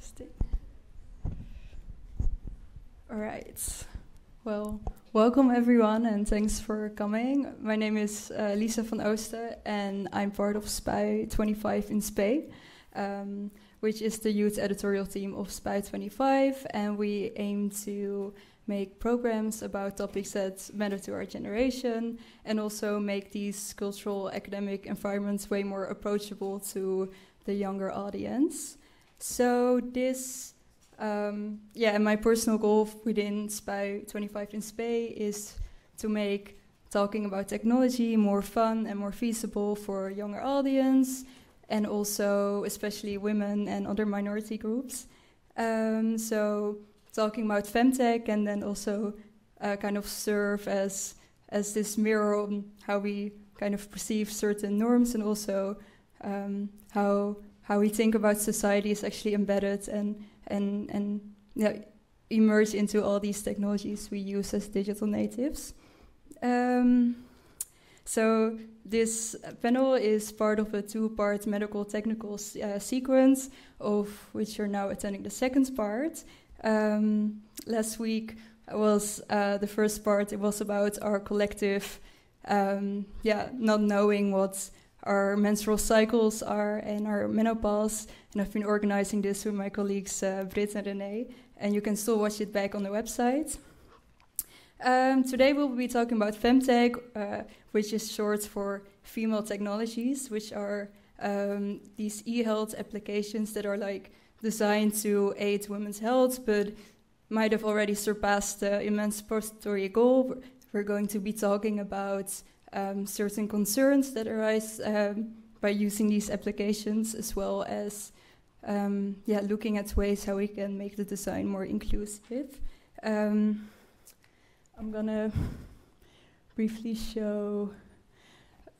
Stay. All right. Well, welcome everyone, and thanks for coming. My name is Lisa van Oosten, and I'm part of SPY 25 in SPE, which is the youth editorial team of SPY 25, and we aim to make programs about topics that matter to our generation, and also make these cultural academic environments way more approachable to the younger audience. So this, and my personal goal within SPY 25 in SPE is to make talking about technology more fun and more feasible for a younger audience, and also especially women and other minority groups. So talking about FemTech, and then also kind of serve as this mirror on how we kind of perceive certain norms, and also how we think about society is actually embedded and emerge into all these technologies we use as digital natives. So this panel is part of a two-part medical technical sequence, of which you're now attending the second part. Last week was the first part. It was about our collective, not knowing what our menstrual cycles are and our menopause. And I've been organizing this with my colleagues Britt and Renee, and you can still watch it back on the website. Today we'll be talking about FemTech, which is short for female technologies, which are these e-health applications that are like designed to aid women's health, but might have already surpassed the emancipatory goal. We're going to be talking about certain concerns that arise by using these applications, as well as looking at ways how we can make the design more inclusive. I'm gonna briefly show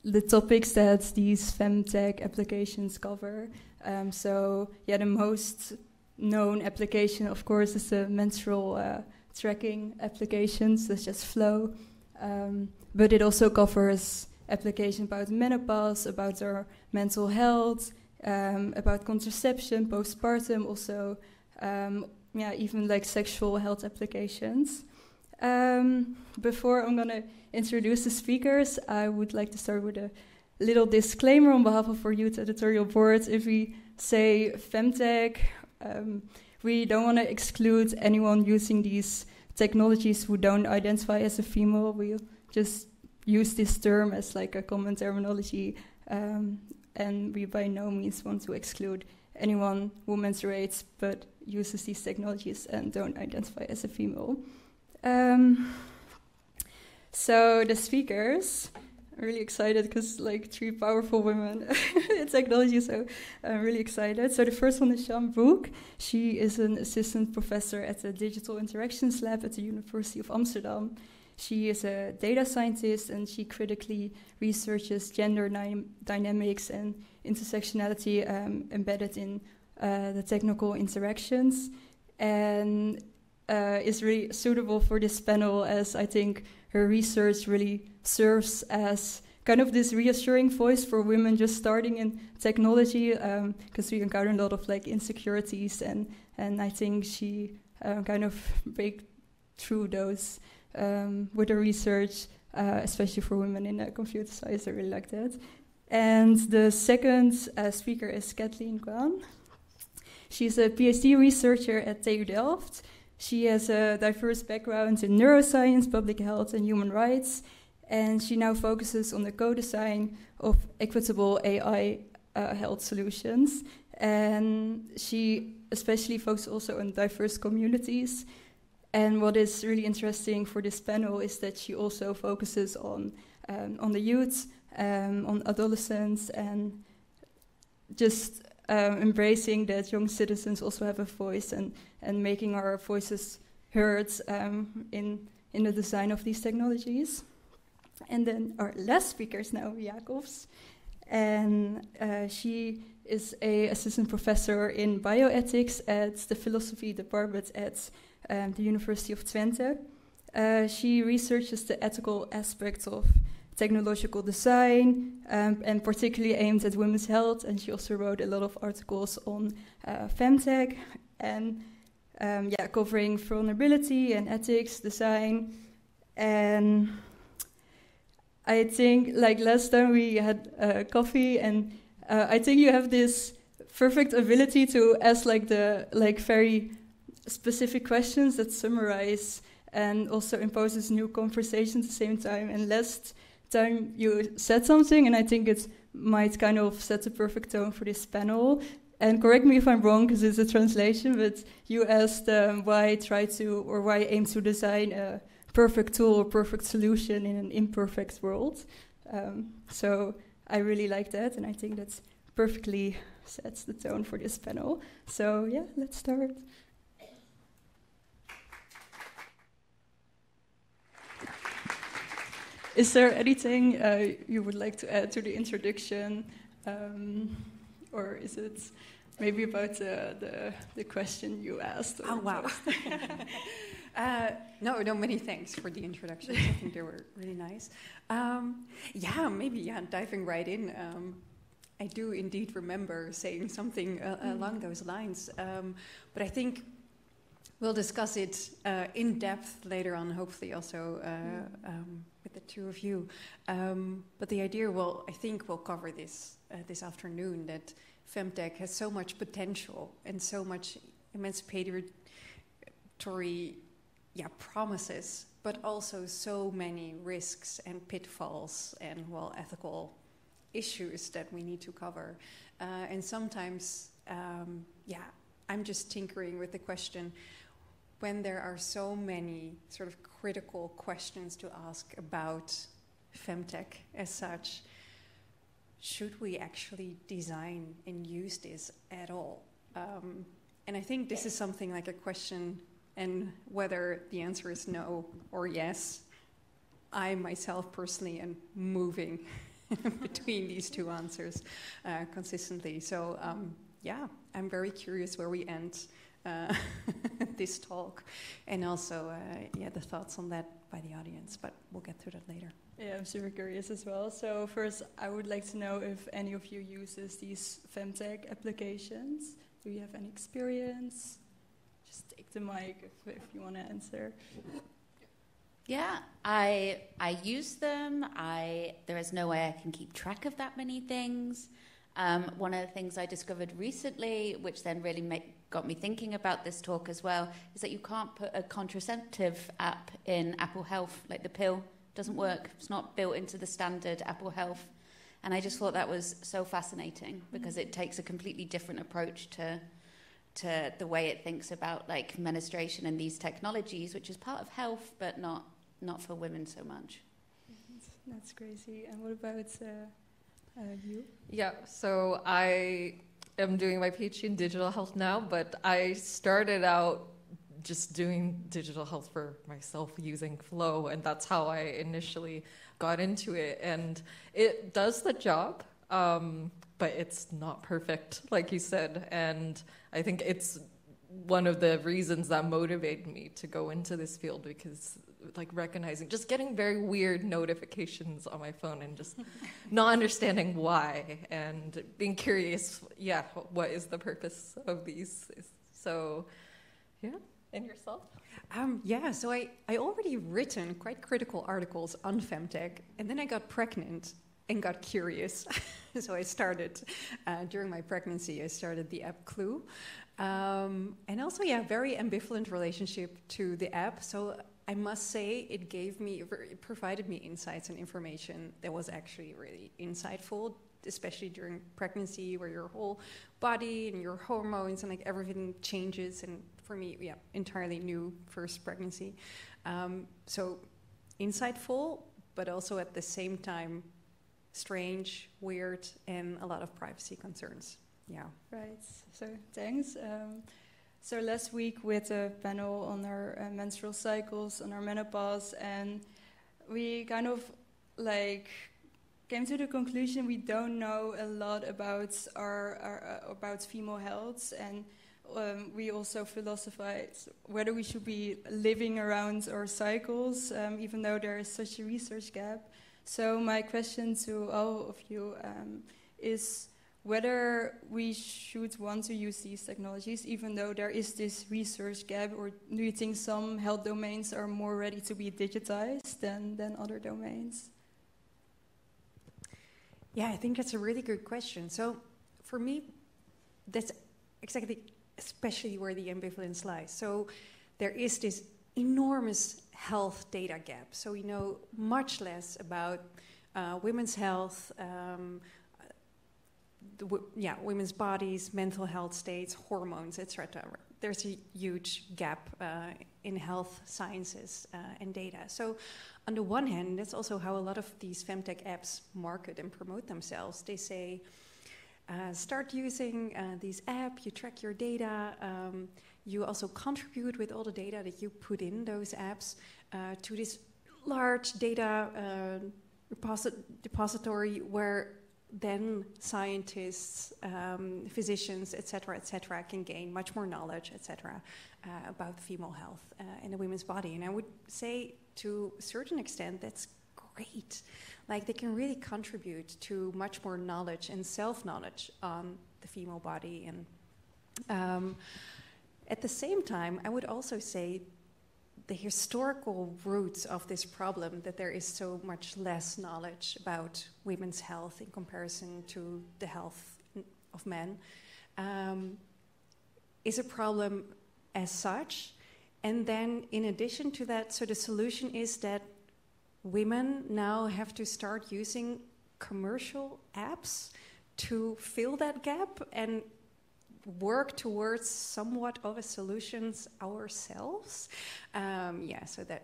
the topics that these FemTech applications cover. The most known application, of course, is the menstrual tracking applications, such as Flow. But it also covers applications about menopause, about our mental health, about contraception, postpartum, also, even like sexual health applications. Before I'm going to introduce the speakers, I would like to start with a little disclaimer on behalf of our youth editorial board. If we say FemTech, we don't want to exclude anyone using these technologies who don't identify as a female. We'll just use this term as like a common terminology, and we by no means want to exclude anyone who menstruates but uses these technologies and don't identify as a female. So the speakers, I'm really excited because like 3 powerful women in technology, so I'm really excited. So the first one is Brooke. She is an assistant professor at the Digital Interactions Lab at the University of Amsterdam. She is a data scientist, and she critically researches gender dynamics and intersectionality embedded in the technical interactions, and is really suitable for this panel, as I think her research really serves as kind of this reassuring voice for women just starting in technology, because we encounter a lot of like insecurities, and I think she kind of break through those with her research, especially for women in computer science. I really like that. And the second speaker is Kathleen Guan. She's a PhD researcher at TU Delft. She has a diverse background in neuroscience, public health, and human rights, and she now focuses on the co-design of equitable AI health solutions. And she especially focuses also on diverse communities. And what is really interesting for this panel is that she also focuses on the youth, on adolescents, and just embracing that young citizens also have a voice, and making our voices heard in the design of these technologies. And then our last speaker is Naomi Jacobs, and she is an assistant professor in bioethics at the philosophy department at the University of Twente. She researches the ethical aspects of technological design, and particularly aimed at women's health, and she also wrote a lot of articles on FemTech. and covering vulnerability and ethics, design, and I think like last time we had coffee, and I think you have this perfect ability to ask like the very specific questions that summarize and also imposes new conversations at the same time. And last time you said something, and I think it might kind of set the perfect tone for this panel. And correct me if I'm wrong, because it's a translation, but you asked why aim to design a perfect tool or perfect solution in an imperfect world. So I really like that, and I think that perfectly sets the tone for this panel. So yeah, let's start. Is there anything you would like to add to the introduction? Or is it maybe about the question you asked? Oh, wow. No, many thanks for the introductions. I think they were really nice. Diving right in. I do indeed remember saying something along those lines. But I think we'll discuss it in depth later on, hopefully also with the two of you. But the idea, I think we'll cover this this afternoon, that FemTech has so much potential and so much emancipatory promises, but also so many risks and pitfalls and, ethical issues that we need to cover. And sometimes, I'm just tinkering with the question, when there are so many sort of critical questions to ask about FemTech as such, should we actually design and use this at all? And I think this is something like a question, and whether the answer is no or yes, I myself personally am moving between these two answers consistently. So I'm very curious where we end this talk, and also the thoughts on that by the audience, but we'll get to that later. Yeah, I'm super curious as well. So first, I would like to know if any of you uses these FemTech applications. Do you have any experience? Just take the mic if you want to answer. Yeah, I use them. There is no way I can keep track of that many things. One of the things I discovered recently, which then really got me thinking about this talk as well, is that you can't put a contraceptive app in Apple Health, like the pill. Doesn't work. It's not built into the standard Apple Health. And I just thought that was so fascinating, because it takes a completely different approach to the way it thinks about like menstruation and these technologies, which is part of health, but not for women so much. That's crazy. And what about you? Yeah, so I am doing my PhD in digital health now, but I started out just doing digital health for myself using Flow, and that's how I initially got into it. And it does the job, but it's not perfect, like you said. And I think it's one of the reasons that motivated me to go into this field, because like recognizing, just getting very weird notifications on my phone and just not understanding why, and being curious, what is the purpose of these? So, and yourself? So I already written quite critical articles on FemTech, and then I got pregnant and got curious. So I started, during my pregnancy, I started the app Clue. And also, very ambivalent relationship to the app. So I must say it provided me insights and information that was actually really insightful, especially during pregnancy, where your whole body and your hormones and like everything changes. And for me, entirely new first pregnancy. So insightful, but also at the same time, strange, weird, and a lot of privacy concerns. Yeah. Right. So thanks. So last week we had a panel on our menstrual cycles, on our menopause, and we kind of like came to the conclusion we don't know a lot about about female health, and we also philosophized whether we should be living around our cycles, even though there is such a research gap. So my question to all of you is, whether we should want to use these technologies, even though there is this research gap, or do you think some health domains are more ready to be digitized than other domains? Yeah, I think that's a really good question. So for me, that's exactly, especially where the ambivalence lies. So there is this enormous health data gap. So we know much less about women's health, women's bodies, mental health states, hormones, etc. There's a huge gap in health sciences and data. So on the one hand, that's also how a lot of these FemTech apps market and promote themselves. They say, start using this app, you track your data, you also contribute with all the data that you put in those apps to this large data depository where then scientists, physicians, etc., can gain much more knowledge, etc., about female health and the women's body. And I would say, to a certain extent, that's great. Like, they can really contribute to much more knowledge and self-knowledge on the female body. And at the same time, I would also say the historical roots of this problem, that there is so much less knowledge about women's health in comparison to the health of men, is a problem as such. And then in addition to that, so the solution is that women now have to start using commercial apps to fill that gap and work towards somewhat of a solutions ourselves. So that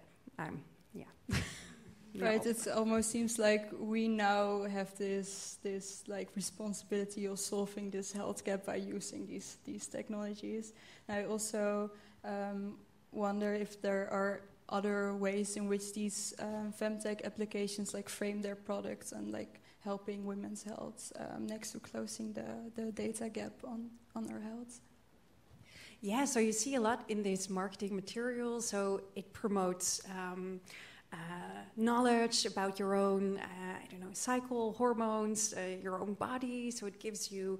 Right, it almost seems like we now have this like responsibility of solving this health gap by using these technologies. And I also wonder if there are other ways in which these FemTech applications like frame their products and like helping women's health next to closing the data gap on our health. Yeah, so you see a lot in this marketing material. So it promotes knowledge about your own, cycle, hormones, your own body. So it gives you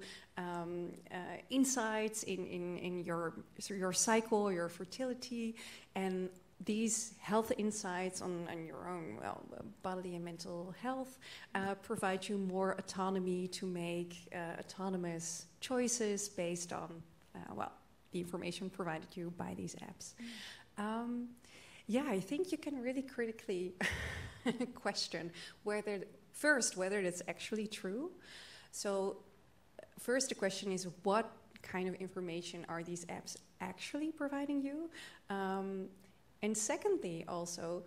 insights in your cycle, your fertility, and these health insights on your own bodily and mental health provide you more autonomy to make autonomous choices based on the information provided you by these apps. I think you can really critically question whether that's actually true. So first the question is, what kind of information are these apps actually providing you? And secondly, also,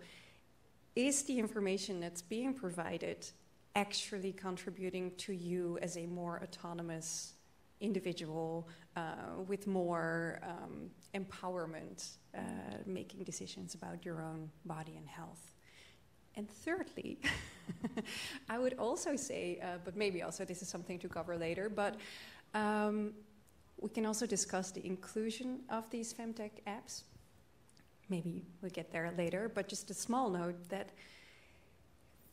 is the information that's being provided actually contributing to you as a more autonomous individual with more empowerment, making decisions about your own body and health? And thirdly, I would also say, but maybe also this is something to cover later, but we can also discuss the inclusion of these FemTech apps. Maybe we'll get there later, but just a small note that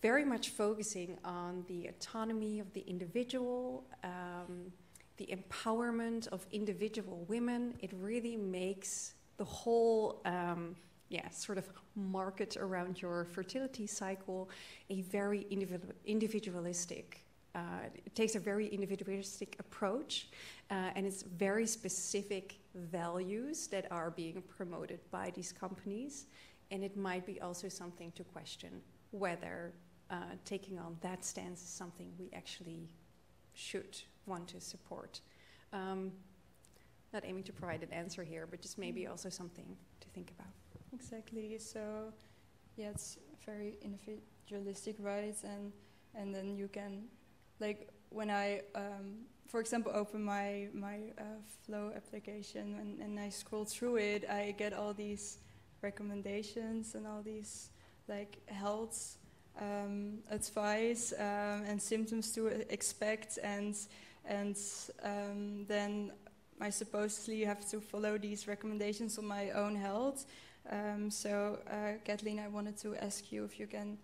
very much focusing on the autonomy of the individual, the empowerment of individual women, it really makes the whole sort of market around your fertility cycle a very individualistic. It takes a very individualistic approach, and it's very specific values that are being promoted by these companies. And it might be also something to question whether taking on that stance is something we actually should want to support. Not aiming to provide an answer here, but just maybe also something to think about. Exactly. So, it's very individualistic, right? And then you can, like, when I, for example, open my Flow application and I scroll through it, I get all these recommendations and all these like health advice and symptoms to expect, and then I supposedly have to follow these recommendations on my own health. So, Kathleen, I wanted to ask you if you can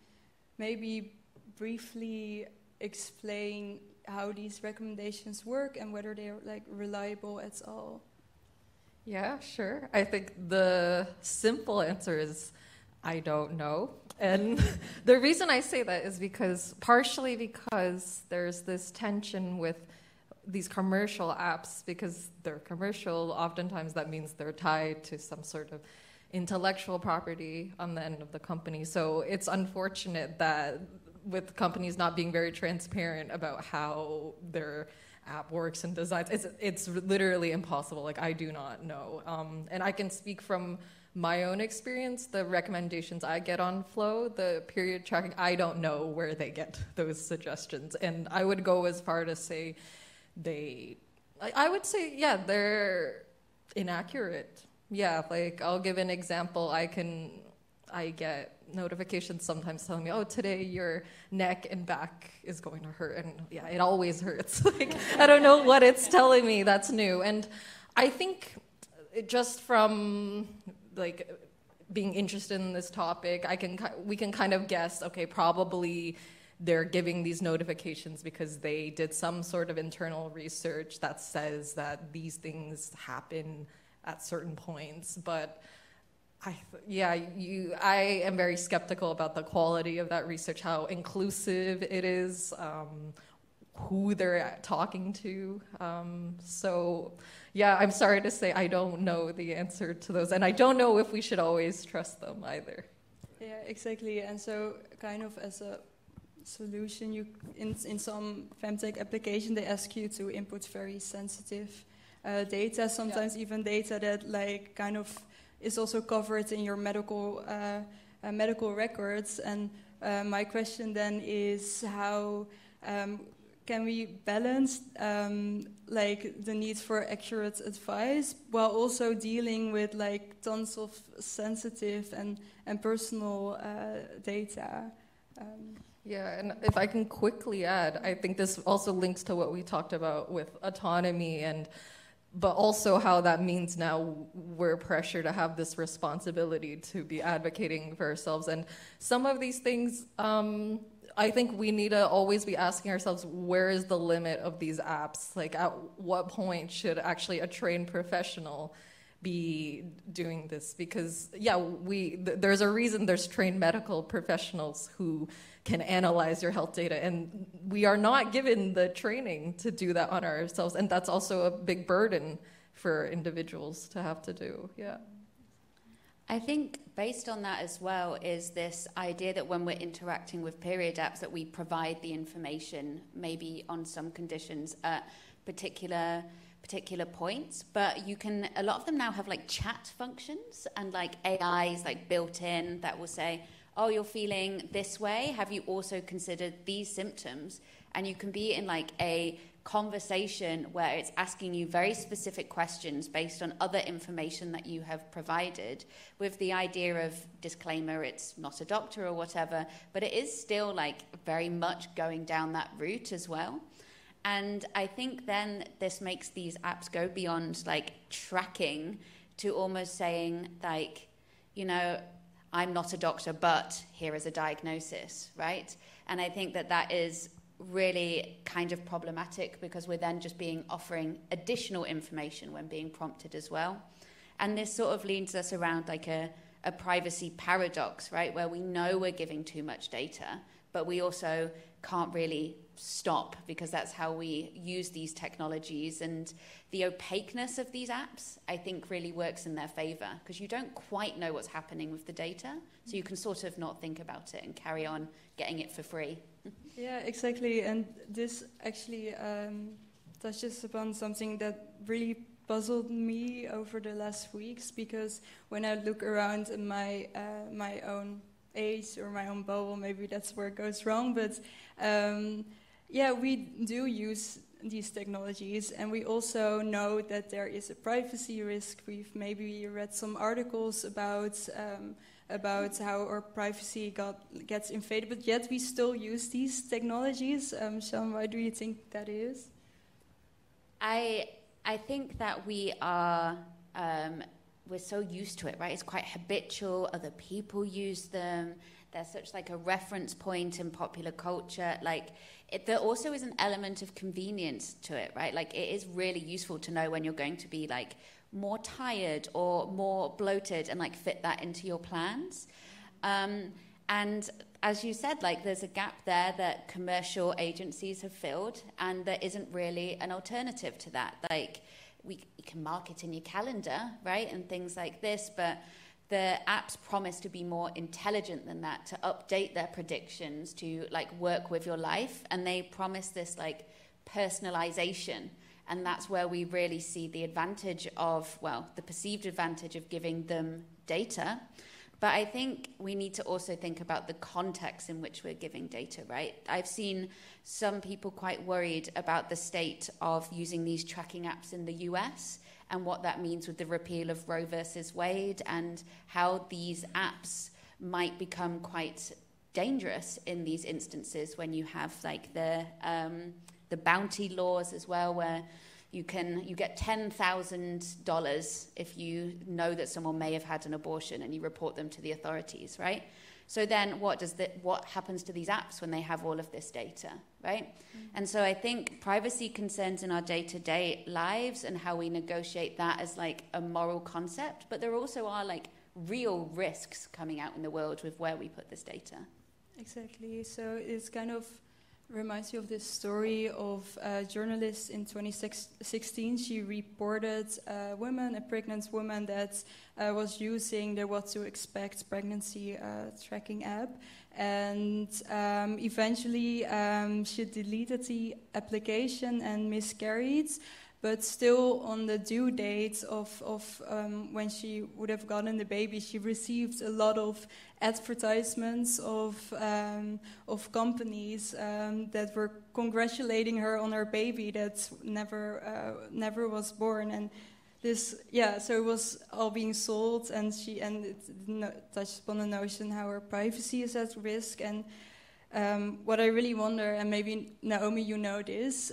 maybe briefly explain how these recommendations work and whether they're like reliable at all? Yeah, sure. I think the simple answer is I don't know. And the reason I say that is partially because there's this tension with these commercial apps, because they're commercial. Oftentimes that means they're tied to some sort of intellectual property on the end of the company. So it's unfortunate that with companies not being very transparent about how their app works and designs, it's literally impossible. Like, I do not know. And I can speak from my own experience. The recommendations I get on Flow, the period tracking, I don't know where they get those suggestions. And I would go as far to say I would say, yeah, they're inaccurate. Yeah, like, I'll give an example. I get notifications sometimes telling me, oh, today your neck and back is going to hurt. And yeah, it always hurts. Like, I don't know what it's telling me that's new. And I think just from like being interested in this topic, we can kind of guess, okay, probably they're giving these notifications because they did some sort of internal research that says that these things happen at certain points. But I am very skeptical about the quality of that research, how inclusive it is, who they're talking to. So yeah, I'm sorry to say I don't know the answer to those, and I don't know if we should always trust them either. Yeah, exactly. And so kind of as a solution, you in some FemTech application, they ask you to input very sensitive data, sometimes even data that like kind of is also covered in your medical records. And my question then is how can we balance like the need for accurate advice while also dealing with like tons of sensitive and personal data? Yeah, and if I can quickly add, I think this also links to what we talked about with autonomy, but also how that means now we're pressured to have this responsibility to be advocating for ourselves. And some of these things, I think we need to always be asking ourselves, where is the limit of these apps? Like, at what point should actually a trained professional be doing this? Because yeah, there's a reason there's trained medical professionals who can analyze your health data, and we are not given the training to do that on ourselves, and that's also a big burden for individuals to have to do. Yeah, I think based on that as well is this idea that when we're interacting with period apps, that we provide the information maybe on some conditions at particular points, but a lot of them now have like chat functions and like AIs like built in that will say, oh, you're feeling this way, have you also considered these symptoms? And you can be in like a conversation where it's asking you very specific questions based on other information that you have provided, with the idea of disclaimer, it's not a doctor or whatever, but it is still like very much going down that route as well. And I think then this makes these apps go beyond like tracking to almost saying like, you know, I'm not a doctor, but here is a diagnosis, right? And I think that is really kind of problematic, because we're then just offering additional information when being prompted as well. And this sort of leads us around like a privacy paradox, right? Where we know we're giving too much data, but we also can't really stop, because that's how we use these technologies. And the opaqueness of these apps, I think, really works in their favor, because you don't quite know what's happening with the data, so you can sort of not think about it and carry on getting it for free. Yeah, exactly. And this actually touches upon something that really puzzled me over the last weeks, because when I look around in my own age or my own bubble, maybe that's where it goes wrong, but yeah, we do use these technologies, and we also know that there is a privacy risk. We've maybe read some articles about how our privacy gets invaded, but yet we still use these technologies. Siân, why do you think that is? I think that we are we're so used to it, right? It's quite habitual. Other people use them. they're such like a reference point in popular culture. Like there also is an element of convenience to it, right? Like it is really useful to know when you're going to be like more tired or more bloated and like fit that into your plans. And as you said, like there's a gap there that commercial agencies have filled, and there isn't really an alternative to that. Like you can mark it in your calendar, right, and things like this, but the apps promise to be more intelligent than that, to update their predictions, to like work with your life, and they promise this like personalization. And that's where we really see the advantage of, well, the perceived advantage of giving them data. But I think we need to also think about the context in which we're giving data, right? I've seen some people quite worried about the state of using these tracking apps in the US and what that means with the repeal of Roe versus Wade, and how these apps might become quite dangerous in these instances when you have like the bounty laws as well, where you get $10,000 if you know that someone may have had an abortion and you report them to the authorities, right? So then what happens to these apps when they have all of this data, right? Mm-hmm. And so I think privacy concerns in our day-to-day lives and how we negotiate that as like a moral concept, but there also are like real risks coming out in the world with where we put this data. Exactly. So it's kind of reminds me of this story of a journalist in 2016. She reported a pregnant woman that was using the What to Expect pregnancy tracking app. And eventually she deleted the application and miscarried. But still, on the due date of when she would have gotten the baby, she received a lot of advertisements of companies that were congratulating her on her baby that never was born. And this, so it was all being sold, and it touched upon the notion how her privacy is at risk. And what I really wonder, and maybe Naomi, you know this,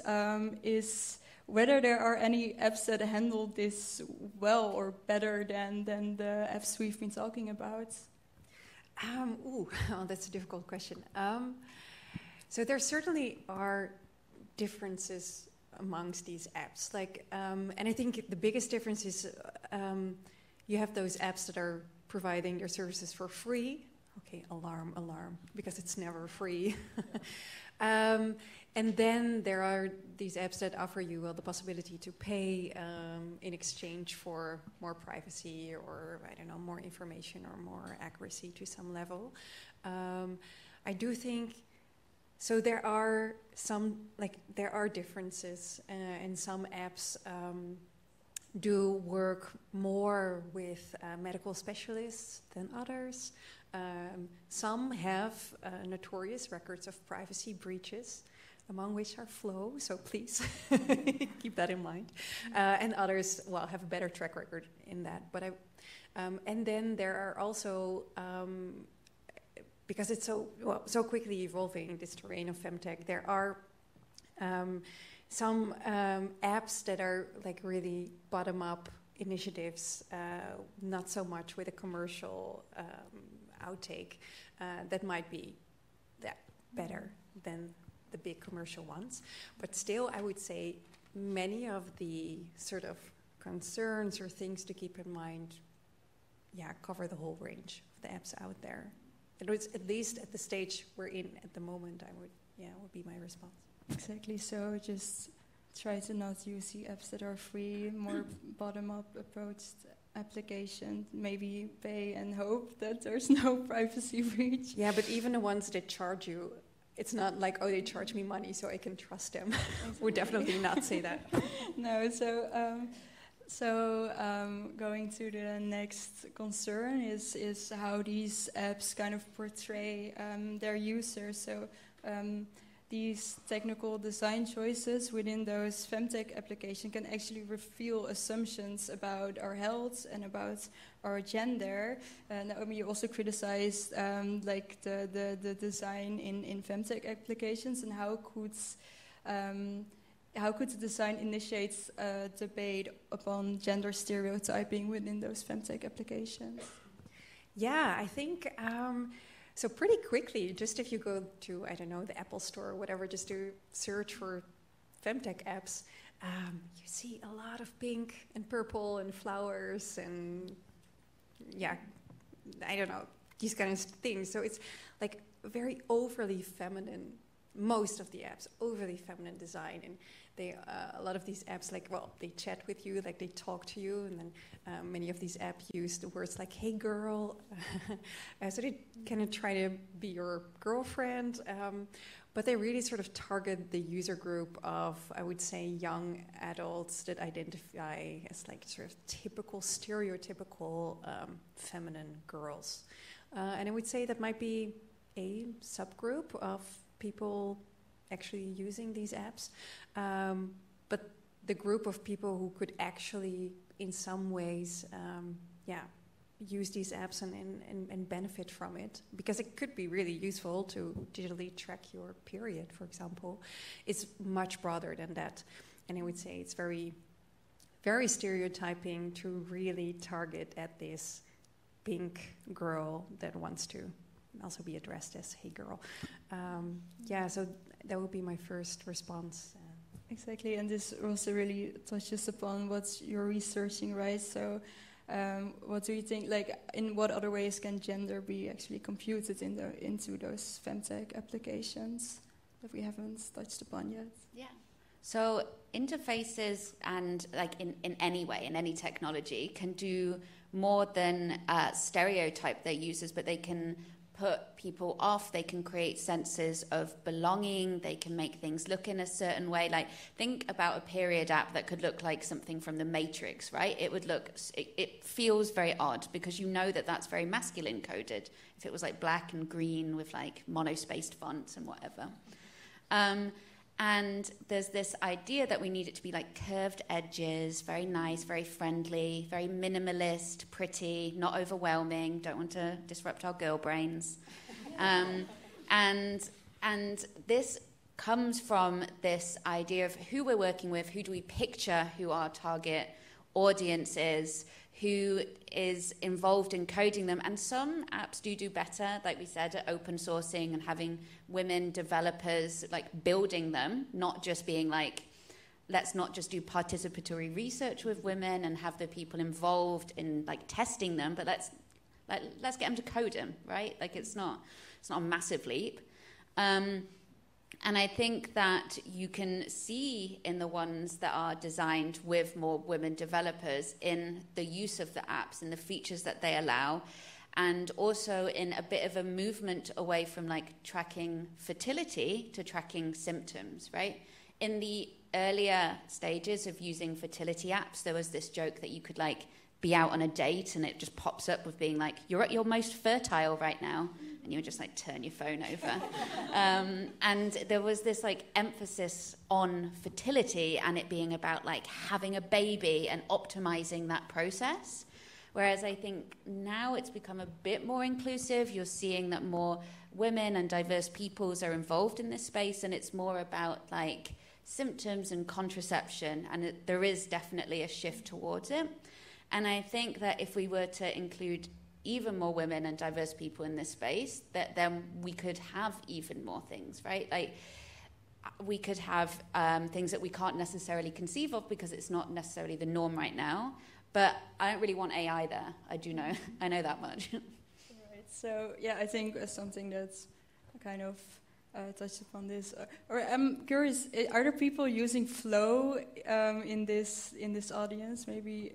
is whether there are any apps that handle this well or better than the apps we've been talking about. That's a difficult question. So there certainly are differences amongst these apps. And I think the biggest difference is you have those apps that are providing their services for free. Okay, alarm, because it's never free. And then there are these apps that offer you the possibility to pay in exchange for more privacy, or I don't know, more information or more accuracy to some level. I do think so. There are differences, and some apps do work more with medical specialists than others. Some have notorious records of privacy breaches, among which are Flow, so please keep that in mind. And others, have a better track record in that. But and then there are also, because it's so quickly evolving, this terrain of FemTech, there are some apps that are like really bottom-up initiatives, not so much with a commercial outtake, that might be better than the big commercial ones. But still, I would say many of the sort of concerns or things to keep in mind, cover the whole range of the apps out there. At least at the stage we're in at the moment, would be my response. Exactly. So just try to not use the apps that are free, more bottom-up approach application, maybe pay and hope that there's no privacy breach. Yeah, but even the ones that charge you, it's not like, they charge me money so I can trust them. Would definitely not say that. No, so going to the next concern is how these apps kind of portray their users. So these technical design choices within those FemTech applications can actually reveal assumptions about our health and about our gender. Naomi, you also criticized the design in FemTech applications, and how could the design initiate a debate upon gender stereotyping within those FemTech applications? Yeah, I think So pretty quickly, just if you go to, I don't know, the Apple Store or whatever, just to search for FemTech apps, you see a lot of pink and purple and flowers and, yeah, I don't know, these kind of things. So it's like very overly feminine, most of the apps, overly feminine design. And they, a lot of these apps, like, well, they chat with you, like they talk to you, and then many of these apps use the words like, hey girl, so they kind of try to be your girlfriend, but they really sort of target the user group of, I would say, young adults that identify as like sort of typical, stereotypical feminine girls. And I would say that might be a subgroup of people actually using these apps, but the group of people who could actually in some ways use these apps and benefit from it, because it could be really useful to digitally track your period, for example, is much broader than that. And I would say it's very, very stereotyping to really target at this pink girl that wants to also be addressed as hey girl. So that would be my first response. Exactly, and this also really touches upon what you're researching, right? So what do you think, like, in what other ways can gender be actually computed into those FemTech applications that we haven't touched upon yet? Yeah. So interfaces and like in any way, in any technology, can do more than stereotype their users, but they can put people off, they can create senses of belonging, they can make things look in a certain way. Like, think about a period app that could look like something from the Matrix, right? It would look, it feels very odd because you know that that's very masculine coded. If it was like black and green with like monospaced fonts and whatever. And there's this idea that we need it to be like curved edges, very nice, very friendly, very minimalist, pretty, not overwhelming, don't want to disrupt our girl brains. And this comes from this idea of who we're working with, who do we picture who our target audience is, who is involved in coding them. And some apps do better, like we said, at open sourcing and having women developers like building them, not just being like, let's not just do participatory research with women and have the people involved in like testing them, but let's get them to code them, right? Like it's not a massive leap. And I think that you can see in the ones that are designed with more women developers in the use of the apps and the features that they allow, and also in a bit of a movement away from like tracking fertility to tracking symptoms, right? In the earlier stages of using fertility apps, there was this joke that you could like be out on a date and it just pops up with being like, you're at your most fertile right now. And you would just like turn your phone over. And there was this like emphasis on fertility and it being about like having a baby and optimizing that process. Whereas I think now it's become a bit more inclusive. You're seeing that more women and diverse peoples are involved in this space, and it's more about like symptoms and contraception. And there is definitely a shift towards it. And I think that if we were to include even more women and diverse people in this space, that then we could have even more things, right? Like we could have things that we can't necessarily conceive of because it's not necessarily the norm right now. But I don't really want AI there. I do know. I know that much. Right. So yeah, I think something that's kind of touched upon this. Or I'm curious, are there people using Flow in this audience? Maybe.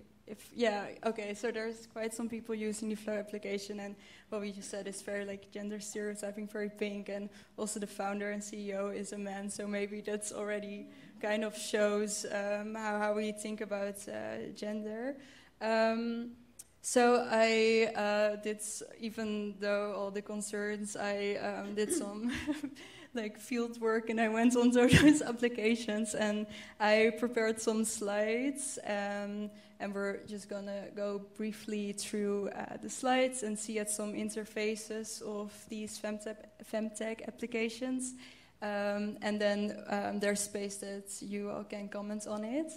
So there's quite some people using the Flow application, and what we just said is very like gender stereotyping, very pink, and also the founder and CEO is a man, so maybe that's already kind of shows how we think about gender. So I did, even though all the concerns, I did some like field work, and I went on those applications and I prepared some slides, and we're just gonna go briefly through the slides and see at some interfaces of these FemTech applications, and then there's space that you all can comment on it.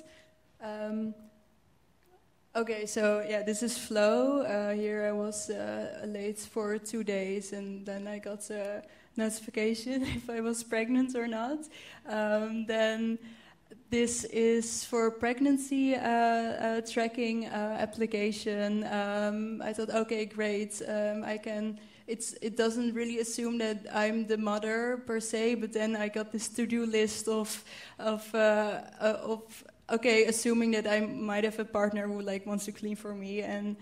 Okay, so yeah, this is Flo. Here I was late for 2 days, and then I got a notification if I was pregnant or not. Then this is for pregnancy tracking application. I thought, okay, great. I can. It doesn't really assume that I'm the mother per se, but then I got this to-do list of okay, assuming that I might have a partner who wants to clean for me, and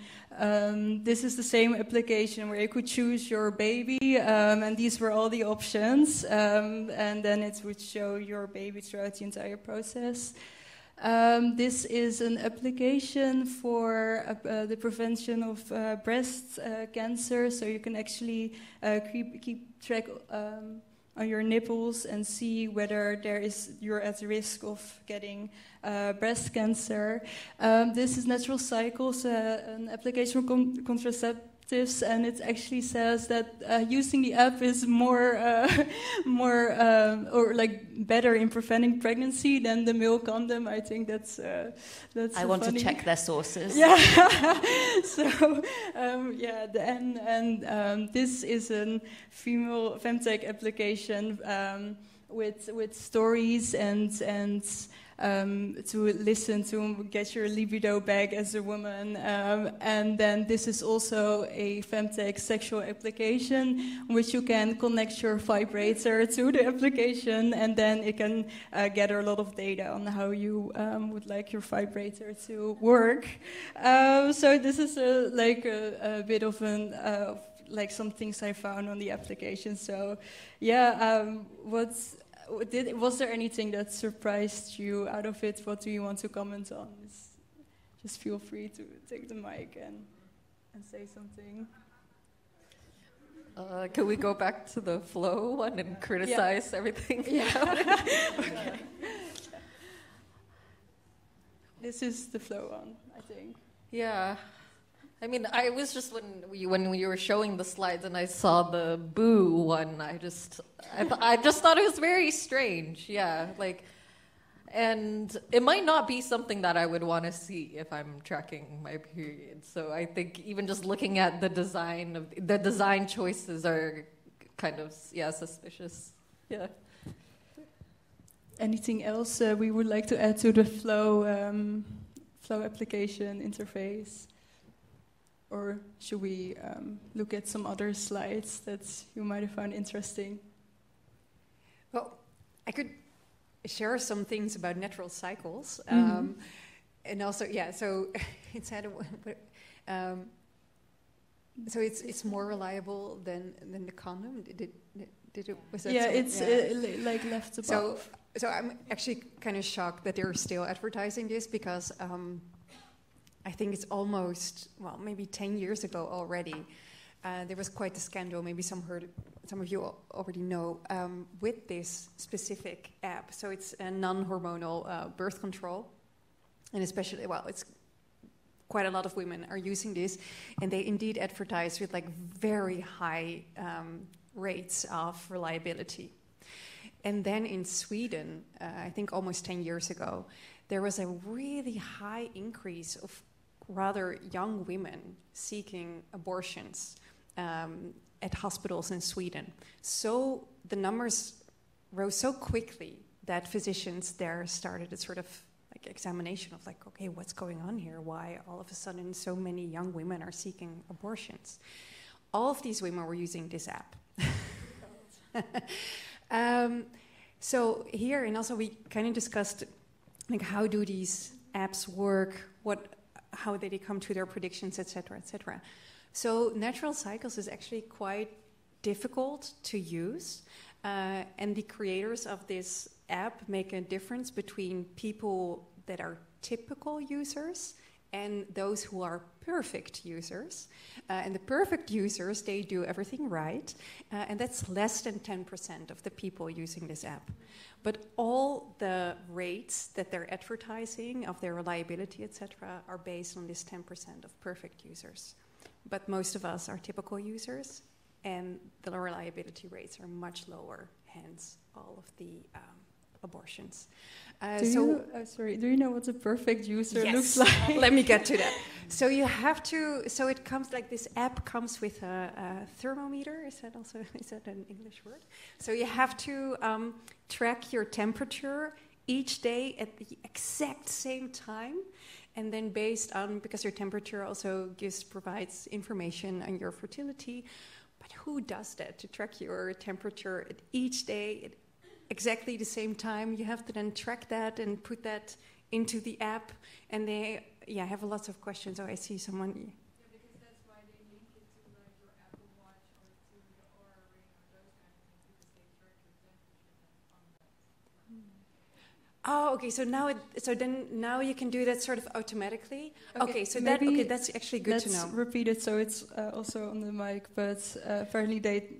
this is the same application where you could choose your baby, and these were all the options, and then it would show your baby throughout the entire process. This is an application for the prevention of breast cancer, so you can actually keep track on your nipples and see whether you're at risk of getting breast cancer. This is Natural Cycles, an application for contraceptives, and it actually says that using the app is more better in preventing pregnancy than the male condom. I think that's. I want to check their sources. Yeah. So this is a female FemTech application with stories and to listen to get your libido back as a woman. And then this is also a FemTech sexual application, which you can connect your vibrator to the application, and then it can gather a lot of data on how you would like your vibrator to work. So this is a bit of an some things I found on the application. So yeah, was there anything that surprised you out of it? What do you want to comment on? Just feel free to take the mic and say something. Can we go back to the flow one and criticize everything? Yeah. Okay. This is the flow one, I think. Yeah. I mean, I was just when you were showing the slides and I saw the boo one, I just thought it was very strange. Yeah, and it might not be something that I would want to see if I'm tracking my period. So I think even just looking at the design choices are kind of suspicious. Yeah. Anything else we would like to add to the flow application interface? Or should we look at some other slides that you might have found interesting? Well, I could share some things about natural cycles. And also, so it's had so it's more reliable than the condom. Was that it's left above. So I'm actually kind of shocked that they're still advertising this, because I think it's almost, maybe 10 years ago already. There was quite a scandal, maybe some of you already know, with this specific app. So it's a non-hormonal birth control. And especially, it's quite a lot of women are using this. And they indeed advertise with very high rates of reliability. And then in Sweden, I think almost 10 years ago, there was a really high increase of rather young women seeking abortions at hospitals in Sweden. So the numbers rose so quickly that physicians there started a sort of examination of okay, what's going on here? Why all of a sudden so many young women are seeking abortions? All of these women were using this app. So here, and also we kind of discussed how do these apps work, how they come to their predictions, etc., etc. So Natural Cycles is actually quite difficult to use, and the creators of this app make a difference between people that are typical users and those who are perfect users. And the perfect users, they do everything right, and that's less than 10% of the people using this app. But all the rates that they're advertising of their reliability, etc., are based on this 10% of perfect users. But most of us are typical users, and the reliability rates are much lower, hence all of the abortions. Do you know what a perfect user looks like? Let me get to that. So you have to. So it comes like this app comes with a thermometer. Is that an English word? So you have to track your temperature each day at the exact same time, and then based on, because your temperature also provides information on your fertility. But who does that, to track your temperature at each day at exactly the same time? You have to then track that and put that into the app, and they have lots of questions. So I see someone. Yeah, because that's why they link it to like your Apple Watch or to your Oura Ring or those kind of things, because they track your temperature on that. Oh, okay. So now you can do that sort of automatically. Okay, so that's actually good to know. Let's repeat it so it's also on the mic. But apparently they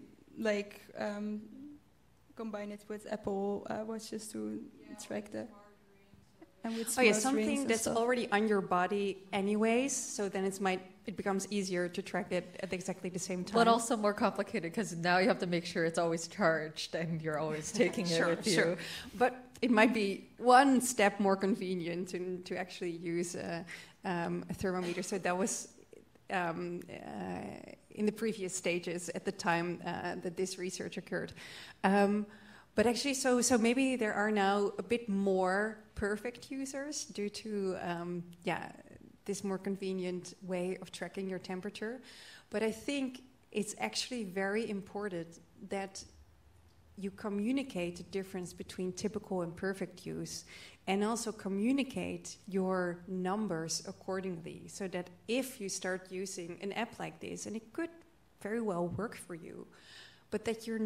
combine it with Apple watches to track the. And with something that's already on your body anyways. So then it becomes easier to track it at exactly the same time. But also more complicated because now you have to make sure it's always charged and you're always taking it with you. Sure. But it might be one step more convenient to actually use a thermometer. So that was in the previous stages at the time that this research occurred. But actually, so maybe there are now a bit more perfect users due to this more convenient way of tracking your temperature. But I think it's actually very important that you communicate the difference between typical and perfect use, and also communicate your numbers accordingly, so that if you start using an app like this, and it could very well work for you, but that you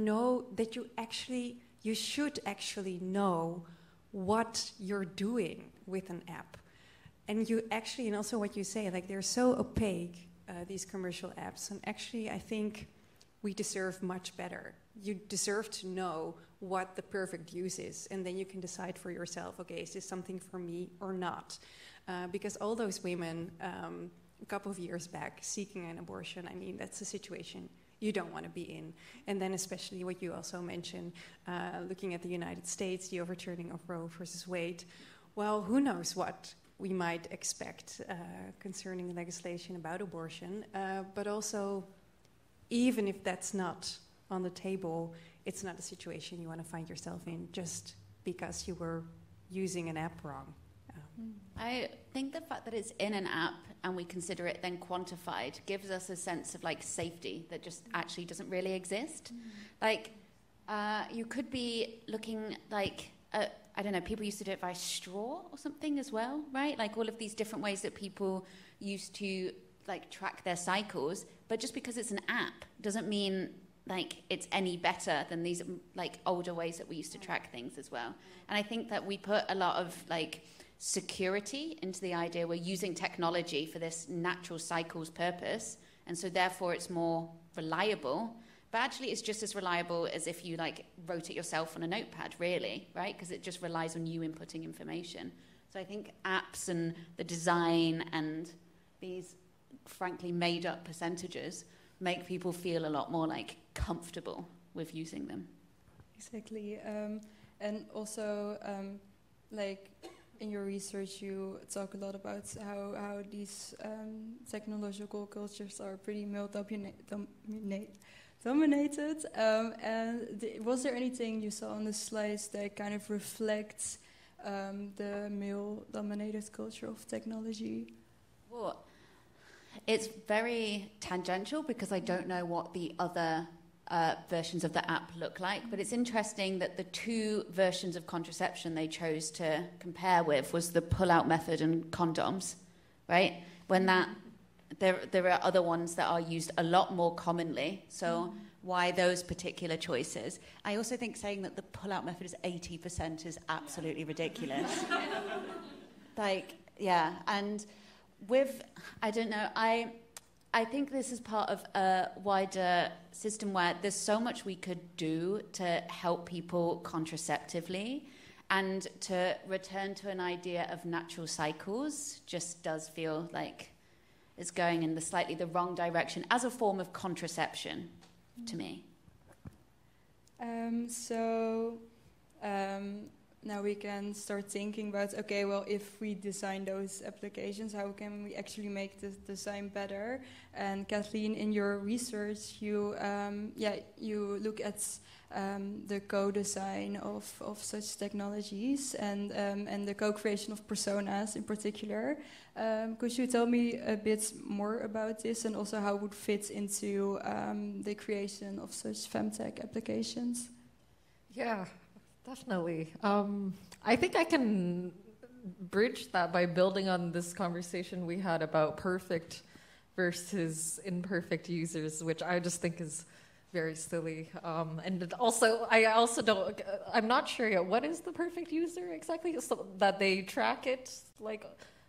should actually know what you're doing with an app. And and also what you say, like they're so opaque, these commercial apps, and actually I think we deserve much better. You deserve to know what the perfect use is, and then you can decide for yourself, okay, is this something for me or not? Because all those women, a couple of years back, seeking an abortion, I mean, that's a situation you don't want to be in. And then especially what you also mentioned, looking at the United States, the overturning of Roe versus Wade, well, who knows what we might expect concerning legislation about abortion. But also, even if that's not on the table, it's not a situation you want to find yourself in just because you were using an app wrong. I think the fact that it's in an app and we consider it then quantified gives us a sense of like safety that just actually doesn't really exist. Like you could be looking like, I don't know, people used to do it by straw or something as well, right? Like all of these different ways that people used to like track their cycles, but just because it's an app doesn't mean like it's any better than these like older ways that we used to track things as well. And I think that we put a lot of like security into the idea we're using technology for this natural cycles purpose, and so therefore it's more reliable, but actually it's just as reliable as if you like wrote it yourself on a notepad, really, right? Because it just relies on you inputting information. So I think apps and the design and these frankly made up percentages make people feel a lot more like comfortable with using them. Exactly. And also like in your research, you talk a lot about how these technological cultures are pretty male dominated. And was there anything you saw on the slides that kind of reflects the male-dominated culture of technology? Well, it's very tangential because I don't know what the other versions of the app look like, but it's interesting that the two versions of contraception they chose to compare with was the pull-out method and condoms, right? When that there are other ones that are used a lot more commonly, so why those particular choices? I also think saying that the pull-out method is 80% is absolutely ridiculous. Like, yeah, and with, I don't know, I think this is part of a wider system where there's so much we could do to help people contraceptively, and to return to an idea of natural cycles just does feel like it's going in slightly the wrong direction as a form of contraception to me. now we can start thinking about, okay, well, if we design those applications, how can we actually make the design better? And Kathleen, in your research, you look at the co-design of such technologies and the co-creation of personas in particular. Could you tell me a bit more about this and also how it would fit into the creation of such FemTech applications? Yeah, definitely. I think I can bridge that by building on this conversation we had about perfect versus imperfect users, which I just think is very silly. And also, I'm not sure yet, what is the perfect user exactly? So that they track it, like,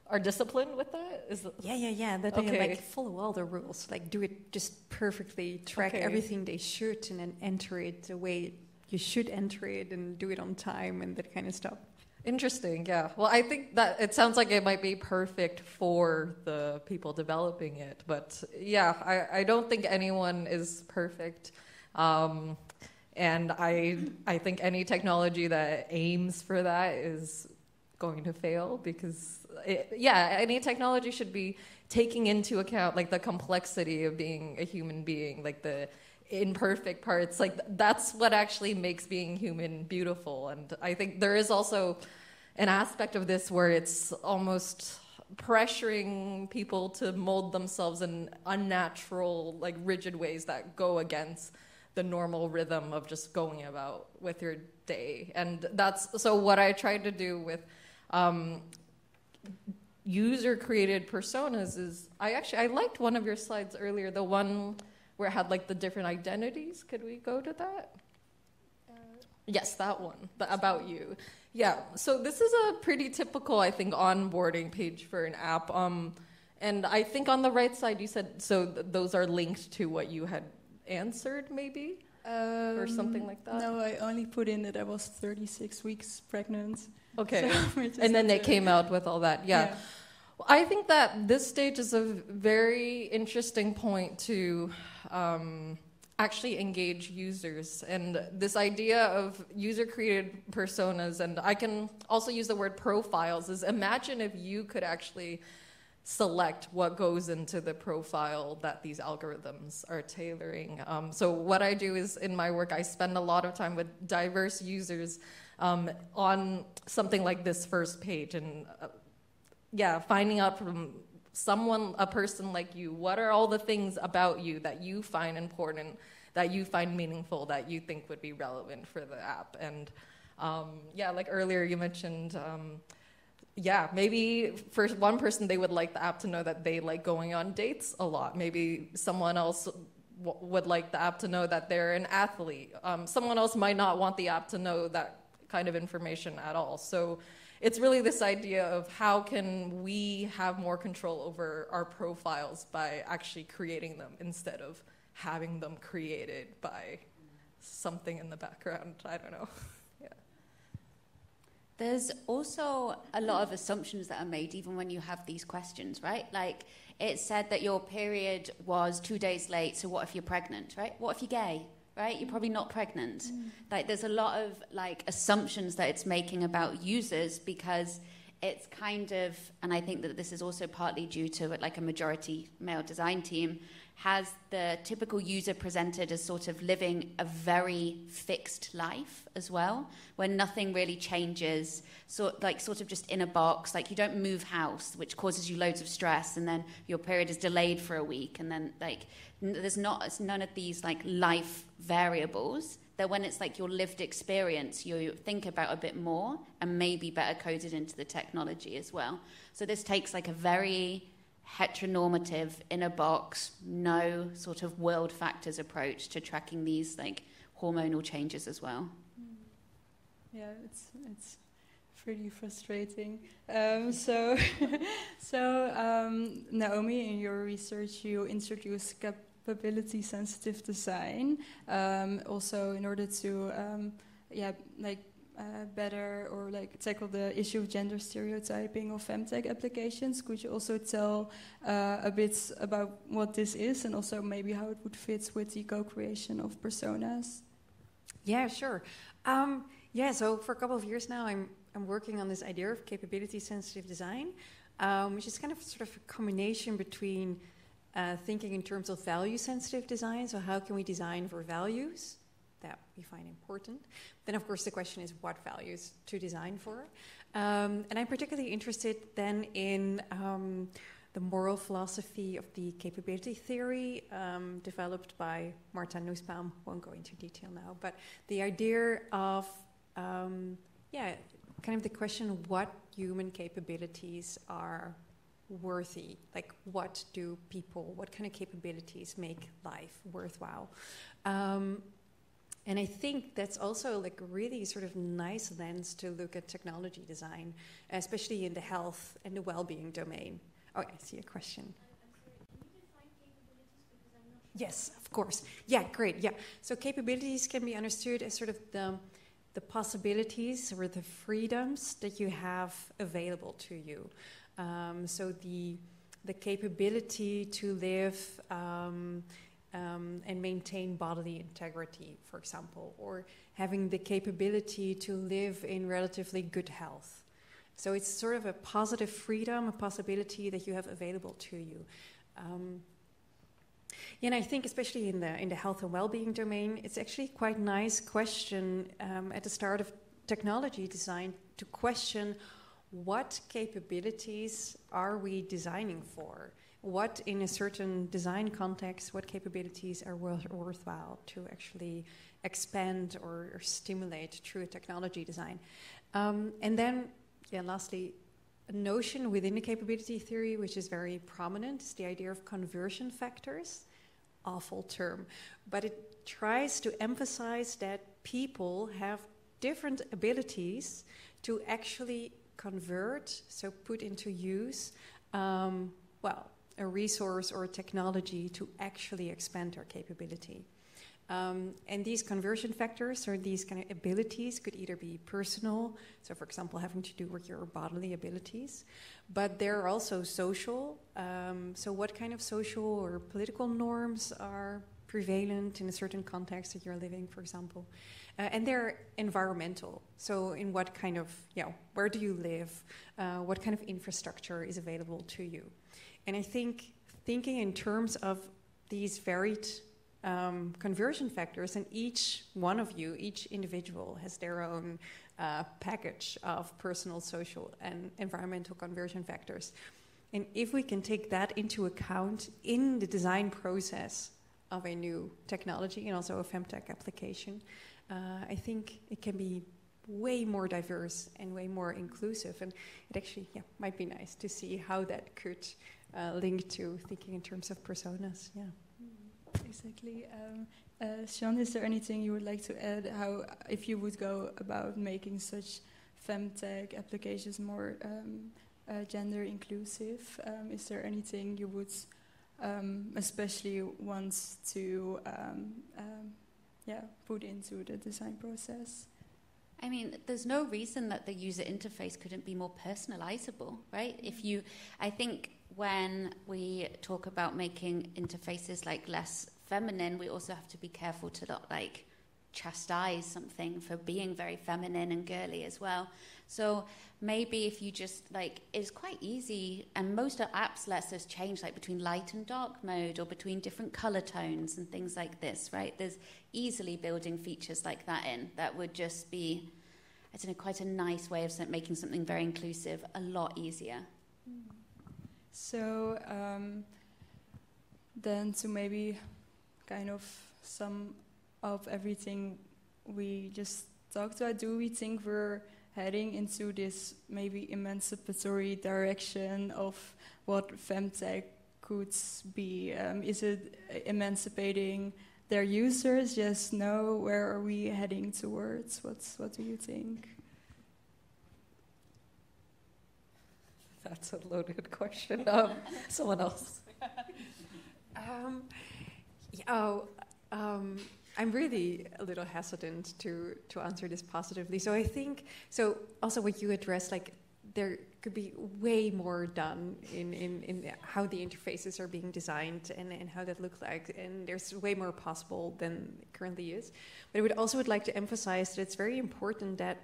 are disciplined with that? Yeah. That they like follow all the rules, like do it just perfectly, track everything they should, and then enter it the way you should enter it, and do it on time, and that kind of stuff. Interesting, yeah. Well, I think that it sounds like it might be perfect for the people developing it, but yeah, I don't think anyone is perfect. And I think any technology that aims for that is going to fail because, any technology should be taking into account like the complexity of being a human being, like the imperfect parts. Like that's what actually makes being human beautiful. And I think there is also an aspect of this where it's almost pressuring people to mold themselves in unnatural, like rigid ways that go against the normal rhythm of just going about with your day. And that's so what I tried to do with user-created personas is I liked one of your slides earlier, the one where it had like the different identities. Could we go to that? Yes, that one, the about you. Yeah, so this is a pretty typical, I think, onboarding page for an app. And I think on the right side you said, so those are linked to what you had answered maybe? Or something like that? No, I only put in that I was 36 weeks pregnant. Okay, So and then they came out with all that, yeah. I think that this stage is a very interesting point to actually engage users. And this idea of user-created personas, and I can also use the word profiles, is imagine if you could actually select what goes into the profile that these algorithms are tailoring. So what I do is, in my work, I spend a lot of time with diverse users on something like this first page, and finding out from someone, a person like you, what are all the things about you that you find important, that you find meaningful, that you think would be relevant for the app. And like earlier you mentioned, maybe for one person they would like the app to know that they like going on dates a lot. Maybe someone else would like the app to know that they're an athlete. Someone else might not want the app to know that kind of information at all. So it's really this idea of how can we have more control over our profiles by actually creating them instead of having them created by something in the background. I don't know. There's also a lot of assumptions that are made even when you have these questions, right? Like, it said that your period was 2 days late, so what if you're pregnant, right? What if you're gay, right? You're probably not pregnant. Like, there's a lot of, like, assumptions that it's making about users because it's kind of, and I think that this is also partly due to, like, a majority male design team, has the typical user presented as sort of living a very fixed life as well, where nothing really changes, sort of just in a box, like you don't move house, which causes you loads of stress, and then your period is delayed for a week, and then like there's none of these like life variables that when it's like your lived experience, you think about a bit more and maybe better coded into the technology as well. So this takes like a very heteronormative, in a box, no sort of world factors approach to tracking these like hormonal changes as well. Yeah, it's pretty frustrating. So Naomi, in your research, you introduced capability sensitive design, also in order to better or like tackle the issue of gender stereotyping of FemTech applications. Could you also tell a bit about what this is and also maybe how it would fit with the co-creation of personas? Yeah, sure. Yeah, so for a couple of years now, I'm working on this idea of capability-sensitive design, which is kind of sort of a combination between thinking in terms of value-sensitive design, so how can we design for values that we find important. Then, of course, the question is what values to design for. And I'm particularly interested then in the moral philosophy of the capability theory developed by Marta Nussbaum. Won't go into detail now, but the idea of, kind of the question of what human capabilities are worthy, like what kind of capabilities make life worthwhile. And I think that's also like a really sort of nice lens to look at technology design, especially in the health and the well-being domain. Oh, I see a question. I'm sorry, can you define capabilities because I'm not sure? Yes, of course. Yeah, great. Yeah. So capabilities can be understood as sort of the possibilities or the freedoms that you have available to you. So the capability to live and maintain bodily integrity, for example, or having the capability to live in relatively good health. So it's sort of a positive freedom, a possibility that you have available to you. And I think especially in the health and well-being domain, it's actually quite a nice question at the start of technology design to question what capabilities are we designing for? What, in a certain design context, what capabilities are worthwhile to actually expand or stimulate through a technology design? And then, lastly, a notion within the capability theory, which is very prominent, is the idea of conversion factors. Awful term, but it tries to emphasize that people have different abilities to actually convert, so put into use, a resource or a technology to actually expand their capability. And these conversion factors or these kind of abilities could either be personal, so for example, having to do with your bodily abilities, but they're also social. So what kind of social or political norms are prevalent in a certain context that you're living, for example? And they're environmental. So in what kind of, where do you live? What kind of infrastructure is available to you? And I think thinking in terms of these varied conversion factors, and each one of you, each individual has their own package of personal, social, and environmental conversion factors. And if we can take that into account in the design process of a new technology and also a FemTech application, I think it can be way more diverse and way more inclusive. And it actually might be nice to see how that could link to thinking in terms of personas. Yeah. Exactly. Siân, is there anything you would like to add? How, if you would go about making such FemTech applications more gender inclusive, is there anything you would especially want to put into the design process? I mean, there's no reason that the user interface couldn't be more personalizable, right? I think when we talk about making interfaces like less feminine, we also have to be careful to not like chastise something for being very feminine and girly as well. So maybe if you just like, it's quite easy, and most apps lets us change like between light and dark mode or between different color tones and things like this, right? There's easily building features like that in that would just be, I don't know, quite a nice way of making something very inclusive a lot easier. So then to maybe kind of sum up everything we just talked about, do we think we're heading into this maybe emancipatory direction of what FemTech could be? Is it emancipating their users? Yes, no? Where are we heading towards? What do you think? That's a loaded question. Someone else. I'm really a little hesitant to answer this positively. So I think, also what you addressed, like there could be way more done in how the interfaces are being designed and how that looks like. And there's way more possible than currently is. But I would like to emphasize that it's very important that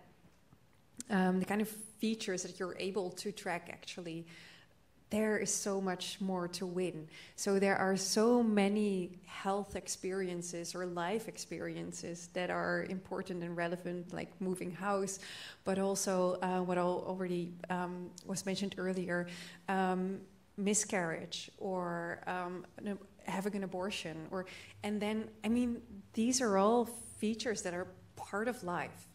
the kind of features that you're able to track actually, there is so much more to win. So there are so many health experiences or life experiences that are important and relevant, like moving house, but also what already was mentioned earlier, miscarriage or having an abortion. And then, I mean, these are all features that are part of life.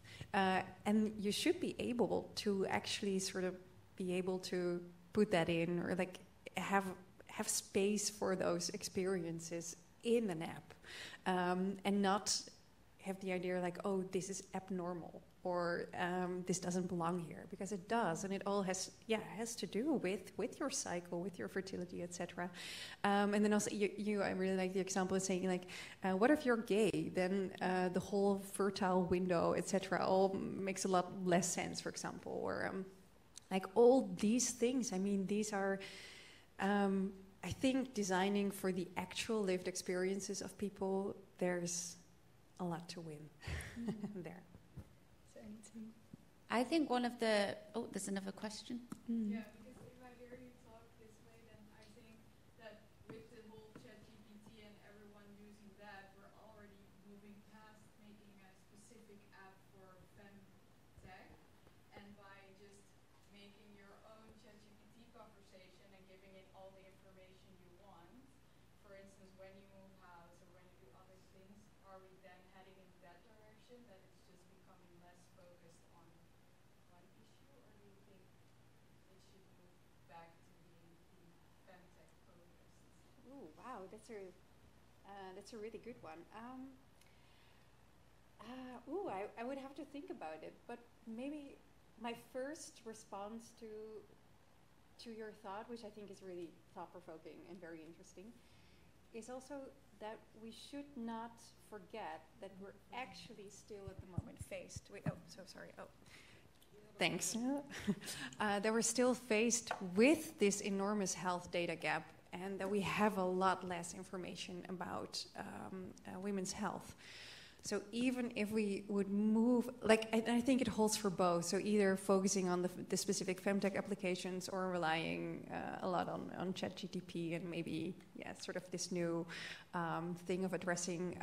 And you should be able to actually sort of be able to put that in, or like have space for those experiences in an app, and not have the idea like, oh, this is abnormal, or this doesn't belong here, because it does, and it all has to do with your cycle, with your fertility, etc. And then also, I really like the example of saying like, what if you're gay? Then the whole fertile window, etc., all makes a lot less sense, for example, or like all these things. I mean, these are, I think, designing for the actual lived experiences of people. There's a lot to win there. I think one of the... Oh, there's another question. Mm. Yeah, because if I hear you talk this way, then I think that with the whole ChatGPT and everyone using that, we're already moving past making a specific app for FemTech, and by just making your own ChatGPT conversation and giving it all the information you want, for instance, when you move house or when you do other things, are we then heading in that direction, that it's just becoming less focused on one issue, or do you think it should move back to being FemTech focused? Ooh, wow, that's a really good one. I would have to think about it, but maybe my first response to your thought, which I think is really thought-provoking and very interesting, is also that we should not forget that we're actually still at the moment faced with, thanks. That we're still faced with this enormous health data gap, and that we have a lot less information about women's health. So even if we would move, and I think it holds for both, so either focusing on the specific FemTech applications or relying a lot on ChatGPT and maybe, sort of this new thing of addressing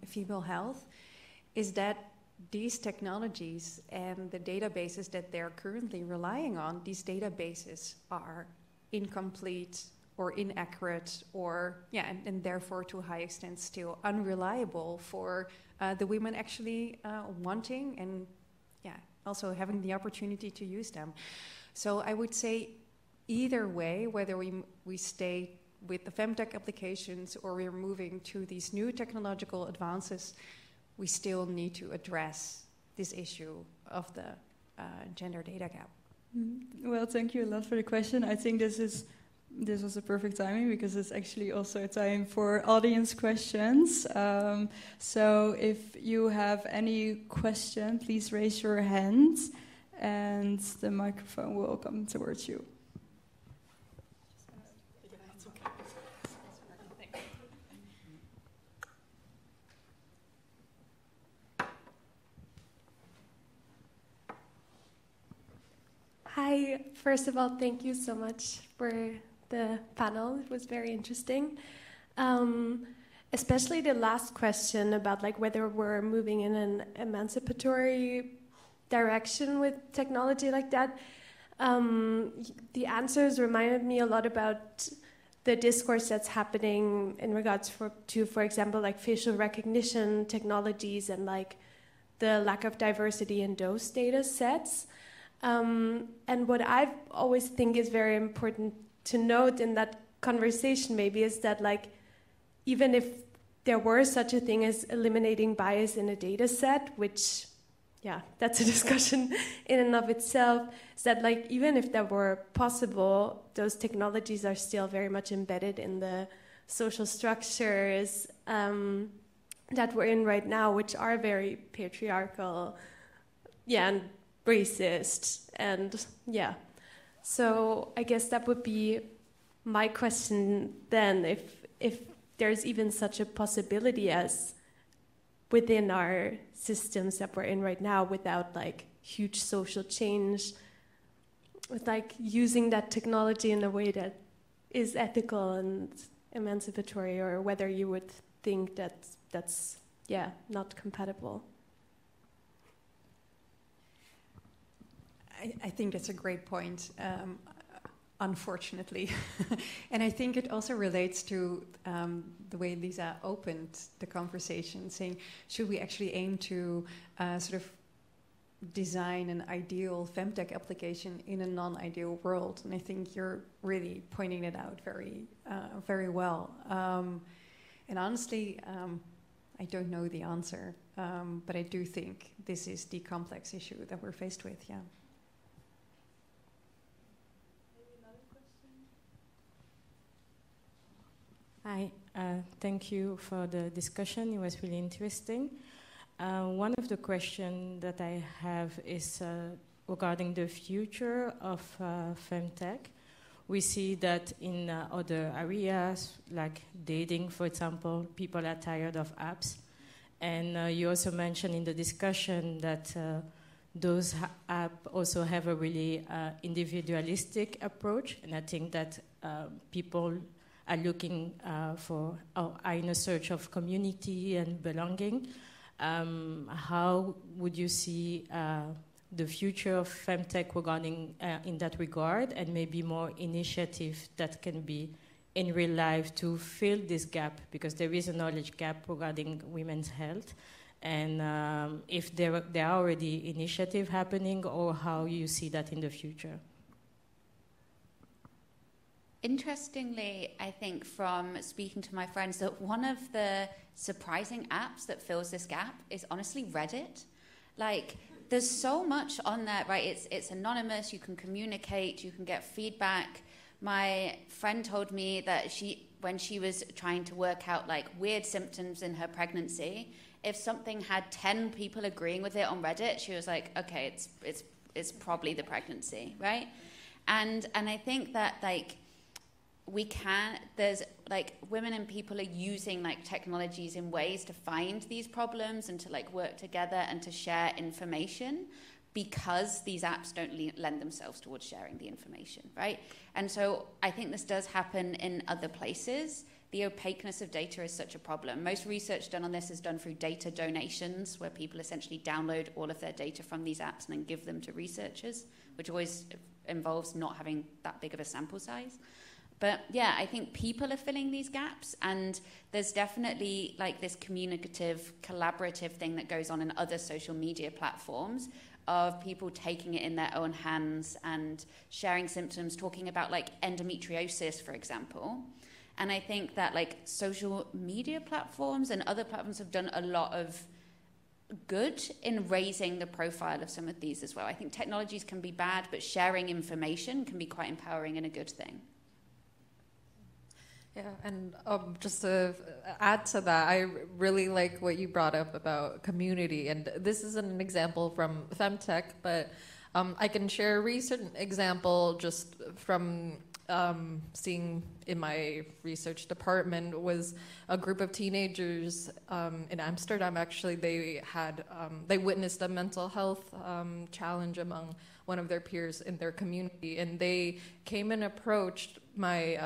female health, is that these technologies and the databases that they're currently relying on, these databases are incomplete or inaccurate, or and therefore to a high extent still unreliable for the women actually wanting and also having the opportunity to use them. So I would say either way, whether we stay with the FemTech applications or we're moving to these new technological advances, we still need to address this issue of the gender data gap. Well, thank you a lot for the question. I think this was a perfect timing, because it's actually also a time for audience questions. So if you have any question, please raise your hand and the microphone will come towards you. Hi, first of all, thank you so much for the panel. It was very interesting. Especially the last question about whether we're moving in an emancipatory direction with technology like that. The answers reminded me a lot about the discourse that's happening in regards to, for example, facial recognition technologies and the lack of diversity in those data sets. And what I always think is very important to note in that conversation maybe is that even if there were such a thing as eliminating bias in a data set, which that's a discussion in and of itself, is that even if that were possible, those technologies are still very much embedded in the social structures that we're in right now, which are very patriarchal, and racist, and yeah. So I guess that would be my question then, if there's even such a possibility as within our systems that we're in right now, without like huge social change, with like using that technology in a way that is ethical and emancipatory, or whether you would think that that's not compatible. I think that's a great point, unfortunately. And I think it also relates to the way Lisa opened the conversation, saying, should we actually aim to sort of design an ideal FemTech application in a non-ideal world? And I think you're really pointing it out very well. And honestly, I don't know the answer, but I do think this is the complex issue that we're faced with, yeah. Hi, thank you for the discussion. It was really interesting. One of the questions that I have is regarding the future of FemTech. We see that in other areas, like dating, for example, people are tired of apps. And you also mentioned in the discussion that those apps also have a really individualistic approach. And I think that people are looking are in a search of community and belonging. How would you see the future of FemTech regarding in that regard, and maybe more initiative that can be in real life to fill this gap, because there is a knowledge gap regarding women's health, and if there are already initiative happening, or how you see that in the future? Interestingly, I think from speaking to my friends that one of the surprising apps that fills this gap is honestly Reddit. Like, there's so much on there, right? It's anonymous, you can communicate, you can get feedback. My friend told me that when she was trying to work out like weird symptoms in her pregnancy, if something had 10 people agreeing with it on Reddit, she was like, okay, it's probably the pregnancy, right? And I think that like there's like women and people are using like technologies in ways to find these problems and to like work together and to share information, because these apps don't lend themselves towards sharing the information, right? And so I think this does happen in other places. The opaqueness of data is such a problem. Most research done on this is done through data donations, where people essentially download all of their data from these apps and then give them to researchers, which always involves not having that big of a sample size. But yeah, I think people are filling these gaps, and there's definitely like this communicative, collaborative thing that goes on in other social media platforms of people taking it in their own hands and sharing symptoms, talking about like endometriosis, for example. And I think that like social media platforms and other platforms have done a lot of good in raising the profile of some of these as well. I think technologies can be bad, but sharing information can be quite empowering and a good thing. Yeah, and just to add to that, I really like what you brought up about community. And this isn't an example from FemTech, but I can share a recent example just from seeing in my research department. Was a group of teenagers in Amsterdam. Actually, they witnessed a mental health challenge among one of their peers in their community, and they came and approached my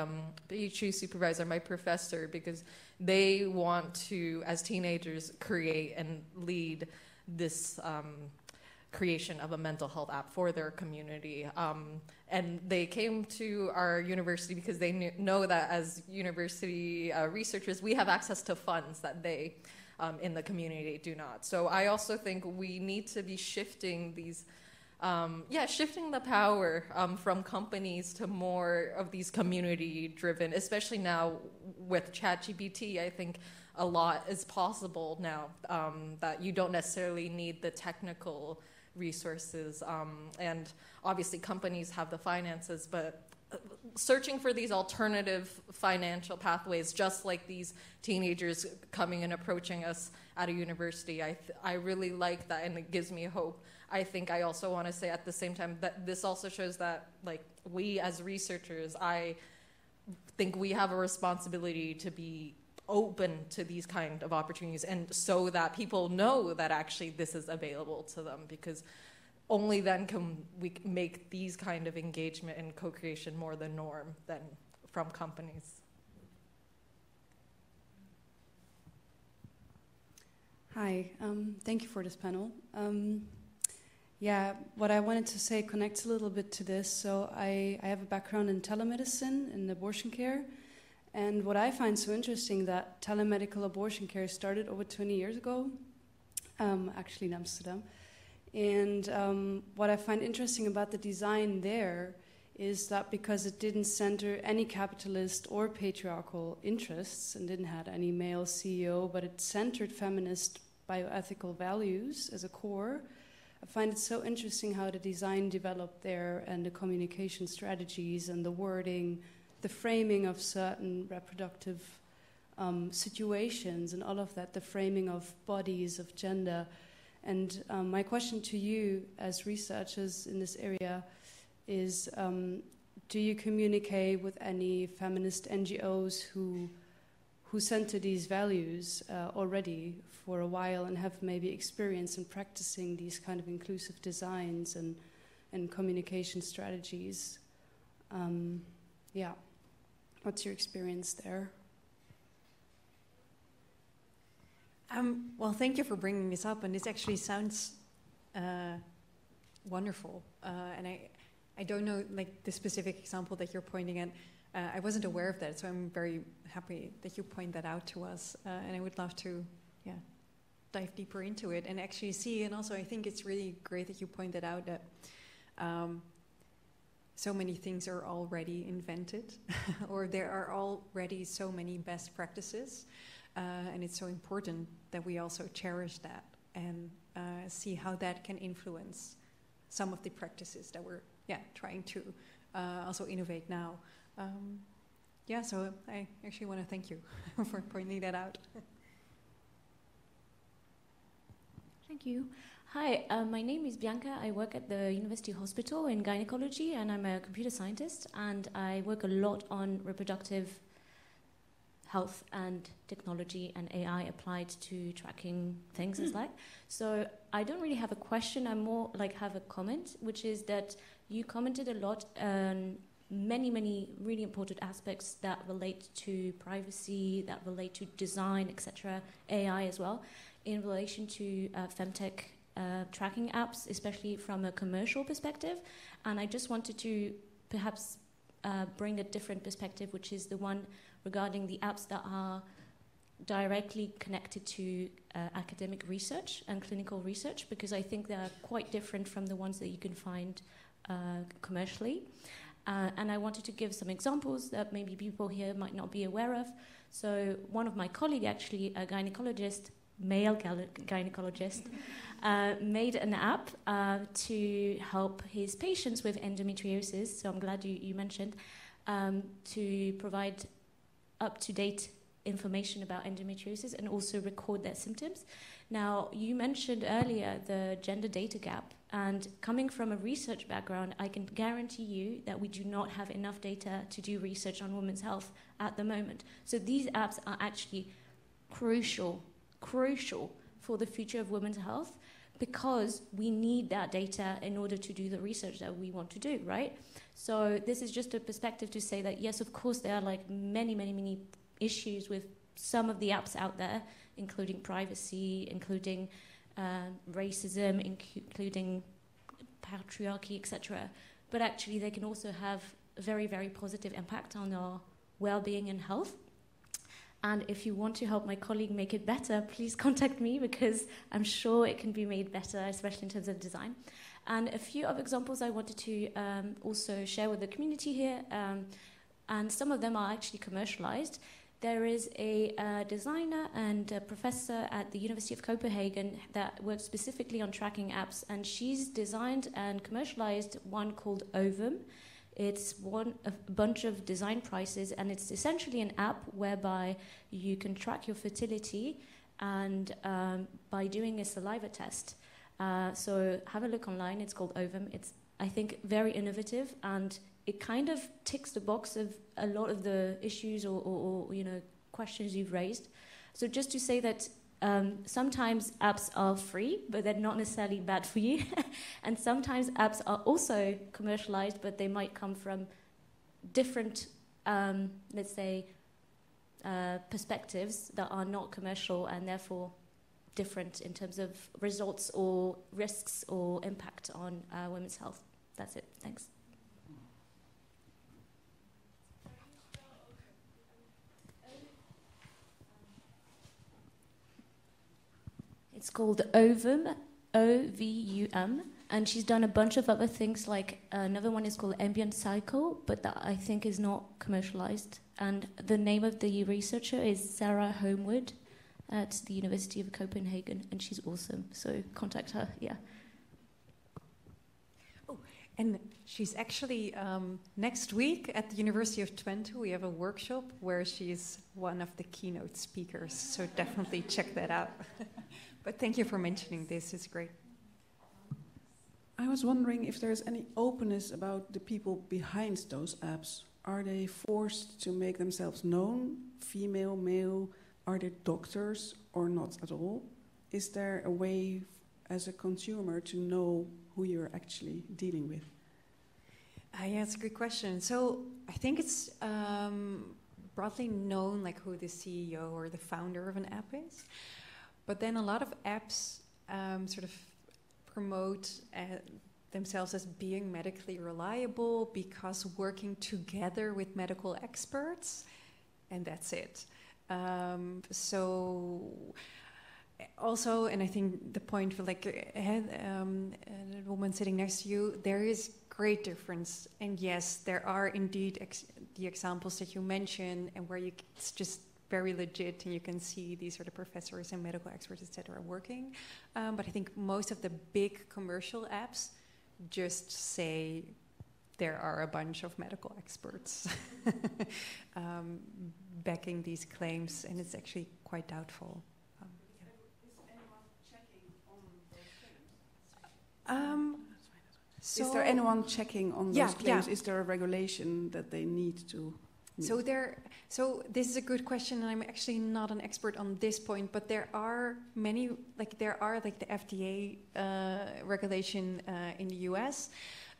PhD supervisor, my professor, because they want to, as teenagers, create and lead this creation of a mental health app for their community. And they came to our university because they know that as university researchers, we have access to funds that they in the community do not. So I also think we need to be shifting these shifting the power from companies to more of these community-driven, especially now with ChatGPT. I think a lot is possible now, that you don't necessarily need the technical resources. And obviously companies have the finances, but searching for these alternative financial pathways, just like these teenagers coming and approaching us at a university. I really like that, and it gives me hope. I think I also want to say at the same time that this also shows that, like, we as researchers, I think we have a responsibility to be open to these kind of opportunities, and so that people know that actually this is available to them, because only then can we make these kind of engagement and co-creation more the norm than from companies. Hi, thank you for this panel. Yeah, what I wanted to say connects a little bit to this. So I have a background in telemedicine, in abortion care. And what I find so interesting, that telemedical abortion care started over 20 years ago, actually in Amsterdam. And what I find interesting about the design there is that because it didn't center any capitalist or patriarchal interests and didn't have any male CEO, but it centered feminist bioethical values as a core, I find it so interesting how the design developed there, and the communication strategies and the wording, the framing of certain reproductive situations and all of that, the framing of bodies, of gender. And my question to you as researchers in this area is, do you communicate with any feminist NGOs who center these values already for a while and have maybe experience in practicing these kind of inclusive designs and communication strategies? Yeah, what's your experience there? Well, thank you for bringing this up, and this actually sounds wonderful. And I don't know, like, the specific example that you're pointing at. I wasn't aware of that, so I'm very happy that you point that out to us. And I would love to, dive deeper into it and actually see. And also, I think it's really great that you pointed out that so many things are already invented, or there are already so many best practices. And it's so important that we also cherish that and see how that can influence some of the practices that we're trying to also innovate now. So I actually want to thank you for pointing that out. Thank you. Hi, my name is Bianca. I work at the University Hospital in gynecology, and I'm a computer scientist, and I work a lot on reproductive health and technology and AI applied to tracking things as like. So I don't really have a question, I more like have a comment, which is that you commented a lot on many really important aspects that relate to privacy, that relate to design, etc., AI as well, in relation to FemTech tracking apps, especially from a commercial perspective. And I just wanted to perhaps bring a different perspective, which is the one regarding the apps that are directly connected to academic research and clinical research, because I think they are quite different from the ones that you can find commercially. And I wanted to give some examples that maybe people here might not be aware of. So one of my colleagues, actually a gynecologist, male gynecologist, made an app to help his patients with endometriosis. So I'm glad you mentioned, to provide up-to-date information about endometriosis and also record their symptoms. Now, you mentioned earlier the gender data gap, and coming from a research background, I can guarantee you that we do not have enough data to do research on women's health at the moment. So these apps are actually crucial for the future of women's health, because we need that data in order to do the research that we want to do, right? So this is just a perspective to say that, yes, of course, there are like many issues with some of the apps out there, including privacy, including racism, including patriarchy, etc. But actually, they can also have a very positive impact on our well-being and health. And if you want to help my colleague make it better, please contact me, because I'm sure it can be made better, especially in terms of design. And a few of examples I wanted to also share with the community here, and some of them are actually commercialized. There is a designer and a professor at the University of Copenhagen that works specifically on tracking apps, and she's designed and commercialized one called Ovum. It's a bunch of design prices, and it's essentially an app whereby you can track your fertility and by doing a saliva test. So have a look online. It's called Ovum. It's, I think, very innovative, and it kind of ticks the box of a lot of the issues or questions you've raised. So just to say that sometimes apps are free, but they're not necessarily bad for you. And sometimes apps are also commercialized, but they might come from different, let's say, perspectives that are not commercial and therefore different in terms of results or risks or impact on women's health. That's it. Thanks. It's called Ovum, O-V-U-M, and she's done a bunch of other things, like another one is called Ambient Cycle, but that I think is not commercialized. And the name of the researcher is Sarah Homewood at the University of Copenhagen, and she's awesome, so contact her, yeah. Oh, and she's actually, next week at the University of Twente, we have a workshop where she's one of the keynote speakers, so definitely check that out. But thank you for mentioning this, it's great. I was wondering if there's any openness about the people behind those apps. Are they forced to make themselves known, female, male? Are they doctors or not at all? Is there a way as a consumer to know who you're actually dealing with? Yeah, that's a good question. So I think it's broadly known like who the CEO or the founder of an app is. But then a lot of apps sort of promote themselves as being medically reliable because working together with medical experts, and that's it. So also, and I think the point for like the woman sitting next to you, there is great difference. And yes, there are indeed the examples that you mentioned, and where it's just very legit, and you can see these sort of professors and medical experts, etc., working. But I think most of the big commercial apps just say there are a bunch of medical experts backing these claims, and it's actually quite doubtful. Is anyone checking on those claims? So is there anyone checking on those claims? Yeah. Is there a regulation that they need to? So this is a good question, and I'm actually not an expert on this point, but there are many, the FDA regulation in the US.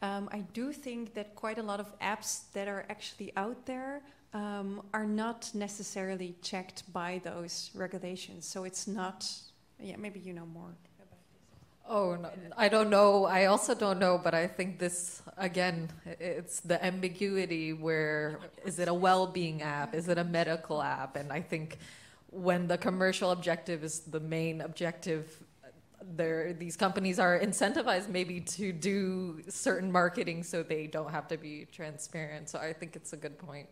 I do think that quite a lot of apps that are actually out there are not necessarily checked by those regulations. So it's not, maybe you know more. Oh, no, I don't know. I also don't know, but I think this, again, it's the ambiguity where, is it a well-being app? Is it a medical app? And I think when the commercial objective is the main objective, these companies are incentivized maybe to do certain marketing so they don't have to be transparent. So I think it's a good point,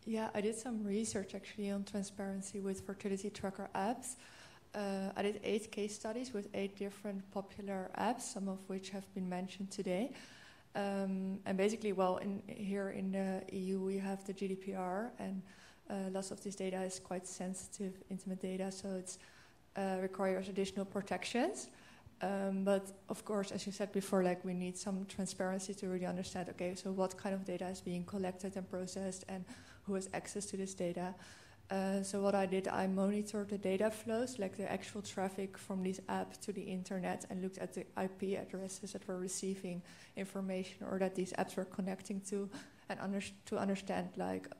yeah, I did some research actually on transparency with fertility tracker apps. I did 8 case studies with 8 different popular apps, some of which have been mentioned today. And basically, here in the EU, we have the GDPR, and lots of this data is quite sensitive, intimate data, so it requires additional protections. But of course, as you said before, we need some transparency to really understand, okay, so what kind of data is being collected and processed, and who has access to this data. So what I did, I monitored the data flows, like the actual traffic from these apps to the internet, and looked at the IP addresses that were receiving information or that these apps were connecting to, and to understand,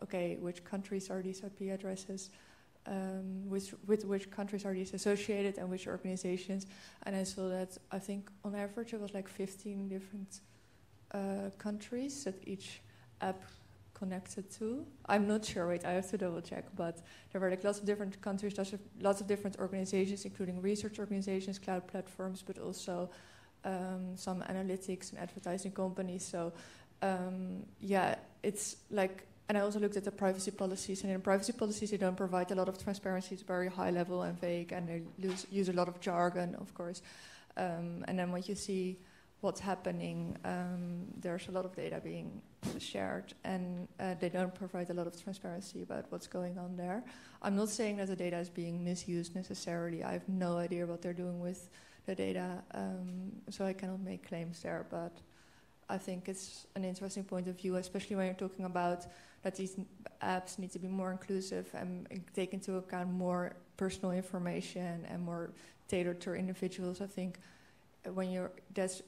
okay, which countries are these IP addresses, with which countries are these associated, and which organizations. And I saw that, I think on average it was 15 different countries that each app connected to. I'm not sure, wait, I have to double check, but there were lots of different countries, lots of different organizations, including research organizations, cloud platforms, but also some analytics and advertising companies. So it's and I also looked at the privacy policies, and in privacy policies they don't provide a lot of transparency. It's very high level and vague, and they use a lot of jargon, of course. And then what you see what's happening. There's a lot of data being shared, and they don't provide a lot of transparency about what's going on there. I'm not saying that the data is being misused necessarily. I have no idea what they're doing with the data, so I cannot make claims there, but I think it's an interesting point of view, especially when you're talking about that these apps need to be more inclusive and take into account more personal information and more tailored to individuals. I think that's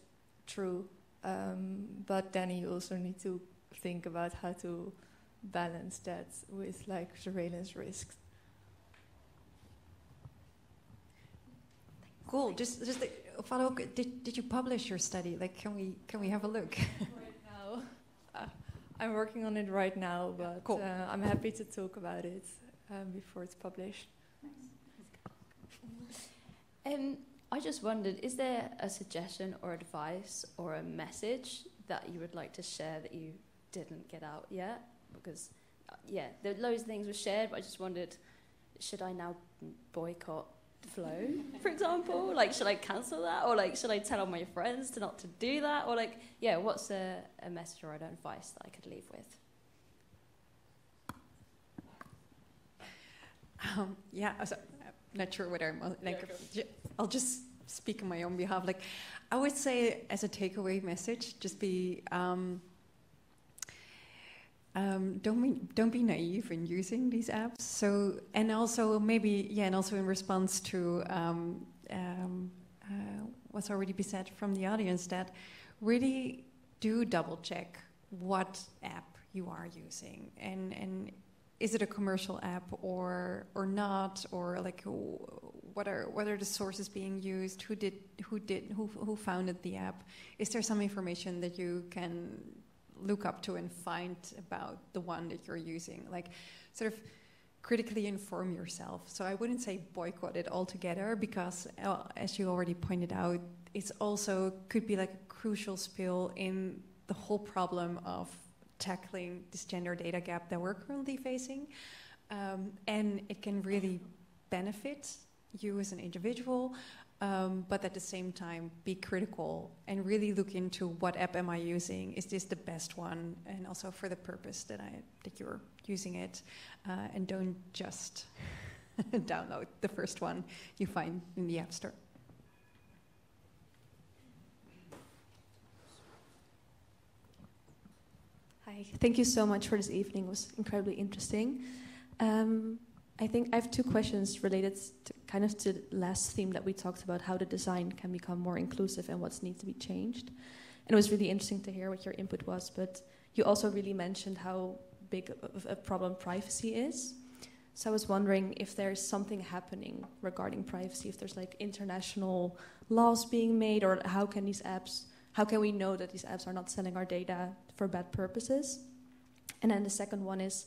true, but then you also need to think about how to balance that with like surveillance risks. Cool. Just a follow-up. Did you publish your study? Like, can we have a look? Right now, I'm working on it right now, but cool. I'm happy to talk about it before it's published. I just wondered, is there a suggestion or advice or a message that you would like to share that you didn't get out yet? Because, there loads of things were shared, but I just wondered, should I now boycott Flow, for example? Like, should I cancel that? Or, like, should I tell all my friends not to do that? Or, like, what's a message or an advice that I could leave with? So I'm not sure whether I'm I'll just speak on my own behalf. Like, I would say as a takeaway message, just be don't be naive in using these apps. So, and also in response to what's already been said from the audience, that really do double check what app you are using, and is it a commercial app or not, or like what are the sources being used? Who founded the app? Is there some information that you can look up to and find about the one that you're using? Like, sort of critically inform yourself. So I wouldn't say boycott it altogether, because as you already pointed out, it's also could be like a crucial spill in the whole problem of tackling this gender data gap that we're currently facing, and it can really benefit you as an individual, but at the same time be critical and really look into what app am I using, is this the best one, and also for the purpose that you're using it, and don't just download the first one you find in the App Store. Hi, thank you so much for this evening. It was incredibly interesting. I think I have two questions related to the last theme that we talked about, how the design can become more inclusive and what needs to be changed. And it was really interesting to hear what your input was, but you also really mentioned how big of a problem privacy is. So I was wondering if there's something happening regarding privacy, if there's like international laws being made, or how can we know that these apps are not selling our data for bad purposes? And then the second one is,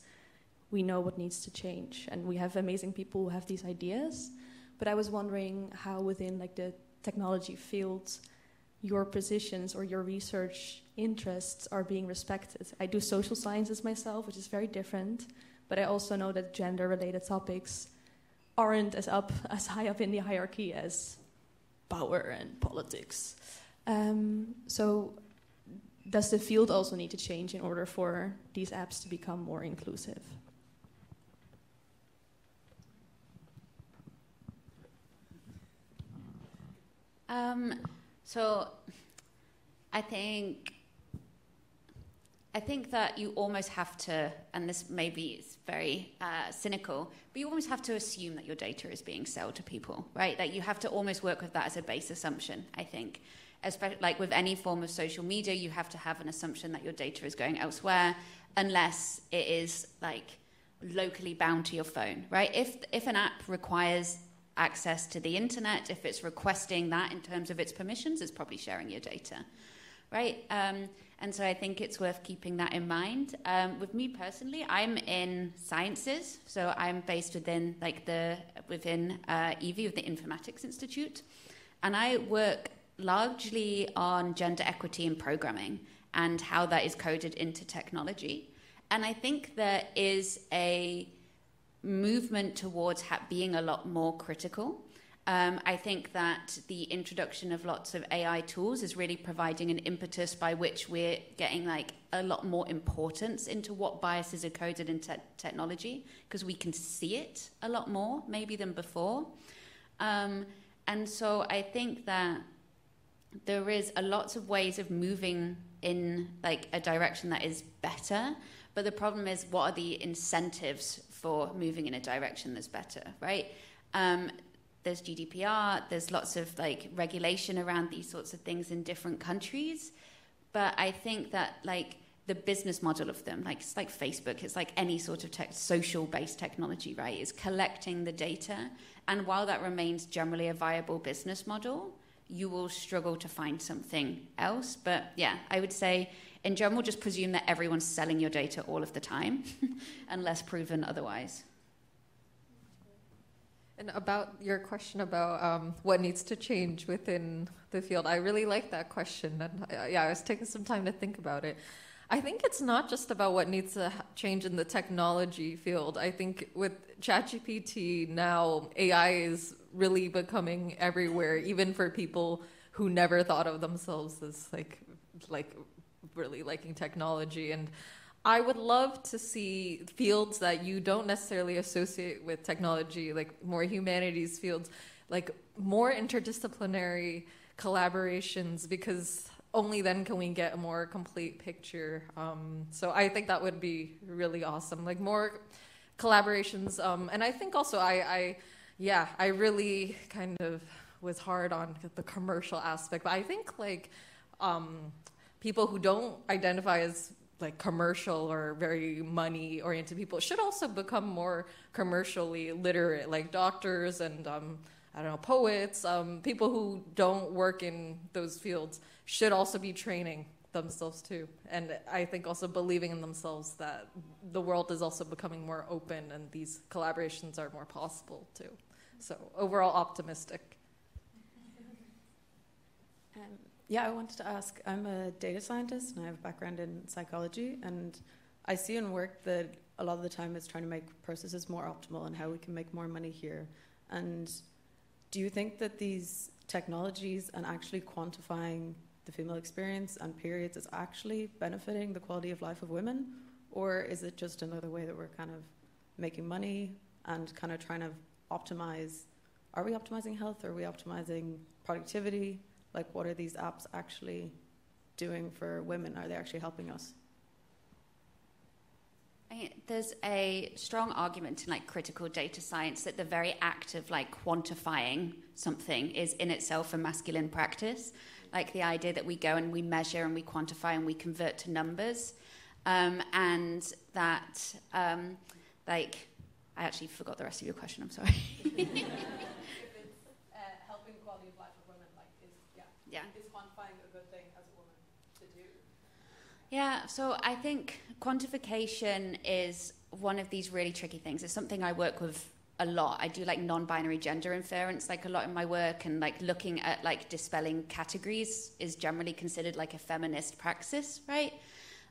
we know what needs to change, and we have amazing people who have these ideas, but I was wondering how within like the technology fields your positions or your research interests are being respected. I do social sciences myself, which is very different, but I also know that gender-related topics aren't as high up in the hierarchy as power and politics. So does the field also need to change in order for these apps to become more inclusive? So I think that you almost have to, and this maybe is very cynical, but you almost have to assume that your data is being sold to people, right? Like you have to almost work with that as a base assumption, I think. Especially like with any form of social media, you have to have an assumption that your data is going elsewhere, unless it is like locally bound to your phone, right? If an app requires access to the internet, if it's requesting that in terms of its permissions, it's probably sharing your data, right? And so I think it's worth keeping that in mind. With me personally, I'm in sciences, so I'm based within EVI, with the Informatics Institute, and I work largely on gender equity in programming and how that is coded into technology. And I think there is a movement towards being a lot more critical I think that the introduction of lots of AI tools is really providing an impetus by which we're getting like a lot more importance into what biases are coded in technology, because we can see it a lot more maybe than before. And so I think that there is a lots of ways of moving in like a direction that is better, but the problem is, what are the incentives for moving in a direction that's better, right? There's GDPR, there's lots of like regulation around these sorts of things in different countries, but I think that like the business model of them, like it's like Facebook, it's like any sort of social-based technology, right? It's collecting the data, and while that remains generally a viable business model, you will struggle to find something else. But yeah, I would say in general, just presume that everyone's selling your data all of the time, unless proven otherwise. And about your question about what needs to change within the field, I really like that question. And I was taking some time to think about it. I think it's not just about what needs to change in the technology field. I think with ChatGPT now, AI is really becoming everywhere, even for people who never thought of themselves as like really liking technology. And I would love to see fields that you don't necessarily associate with technology, like more humanities fields, like more interdisciplinary collaborations, because only then can we get a more complete picture. So I think that would be really awesome, like more collaborations. And I think also I really kind of was hard on the commercial aspect, but I think like people who don't identify as like commercial or very money oriented people should also become more commercially literate, like doctors and I don't know, poets, people who don't work in those fields should also be training themselves too. And I think also believing in themselves that the world is also becoming more open and these collaborations are more possible too. So overall optimistic. Yeah, I wanted to ask, I'm a data scientist and I have a background in psychology, and I see in work that a lot of the time it's trying to make processes more optimal and how we can make more money here. And do you think that these technologies and actually quantifying the female experience and periods is actually benefiting the quality of life of women? Or is it just another way that we're kind of making money and kind of trying to optimize? Are we optimizing health? Are we optimizing productivity? Like, what are these apps actually doing for women? Are they actually helping us? There's a strong argument in like critical data science that the very act of like quantifying something is in itself a masculine practice. Like the idea that we go and we measure and we quantify and we convert to numbers, and that like I actually forgot the rest of your question. I'm sorry. Is quantifying a good thing as a woman to do? Yeah, so I think quantification is one of these really tricky things. It's something I work with a lot. I do like non-binary gender inference like a lot in my work, and like looking at like dispelling categories is generally considered like a feminist praxis, right?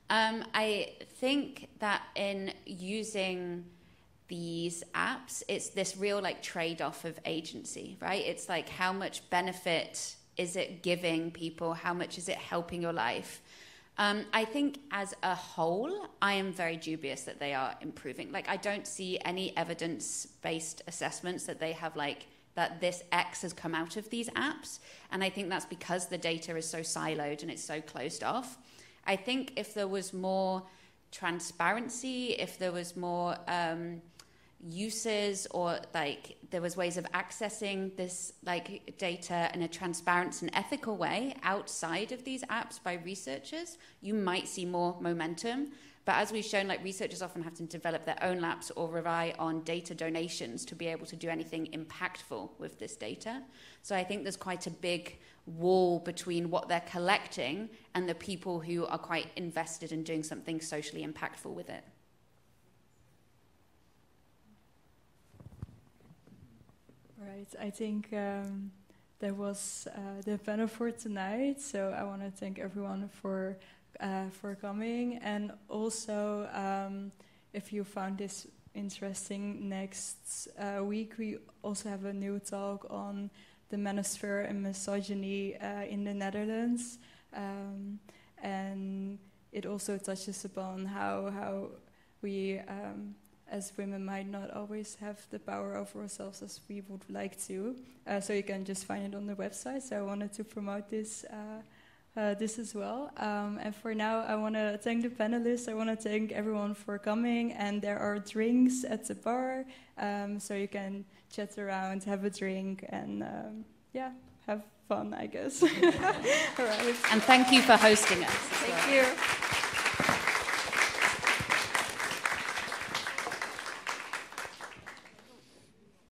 I think that in using these apps, it's this real like trade-off of agency, right? It's like how much benefit is it giving people? How much is it helping your life? I think as a whole, I am very dubious that they are improving. Like, I don't see any evidence-based assessments that they have like, that this X has come out of these apps. And I think that's because the data is so siloed and it's so closed off. I think if there was more transparency, if there was more uses, or like there was ways of accessing this like data in a transparent and ethical way outside of these apps by researchers, you might see more momentum. But as we've shown, like researchers often have to develop their own labs or rely on data donations to be able to do anything impactful with this data. So I think there's quite a big wall between what they're collecting and the people who are quite invested in doing something socially impactful with it. Right, I think that was the panel for tonight. So I want to thank everyone for coming, and also if you found this interesting. Next week we also have a new talk on the manosphere and misogyny in the Netherlands, and it also touches upon how we as women might not always have the power over ourselves as we would like to. So you can just find it on the website. So I wanted to promote this as well. And for now, I want to thank the panelists. I want to thank everyone for coming. And there are drinks at the bar, so you can chat around, have a drink, and have fun, I guess. All right. And thank you for hosting us. Thank you.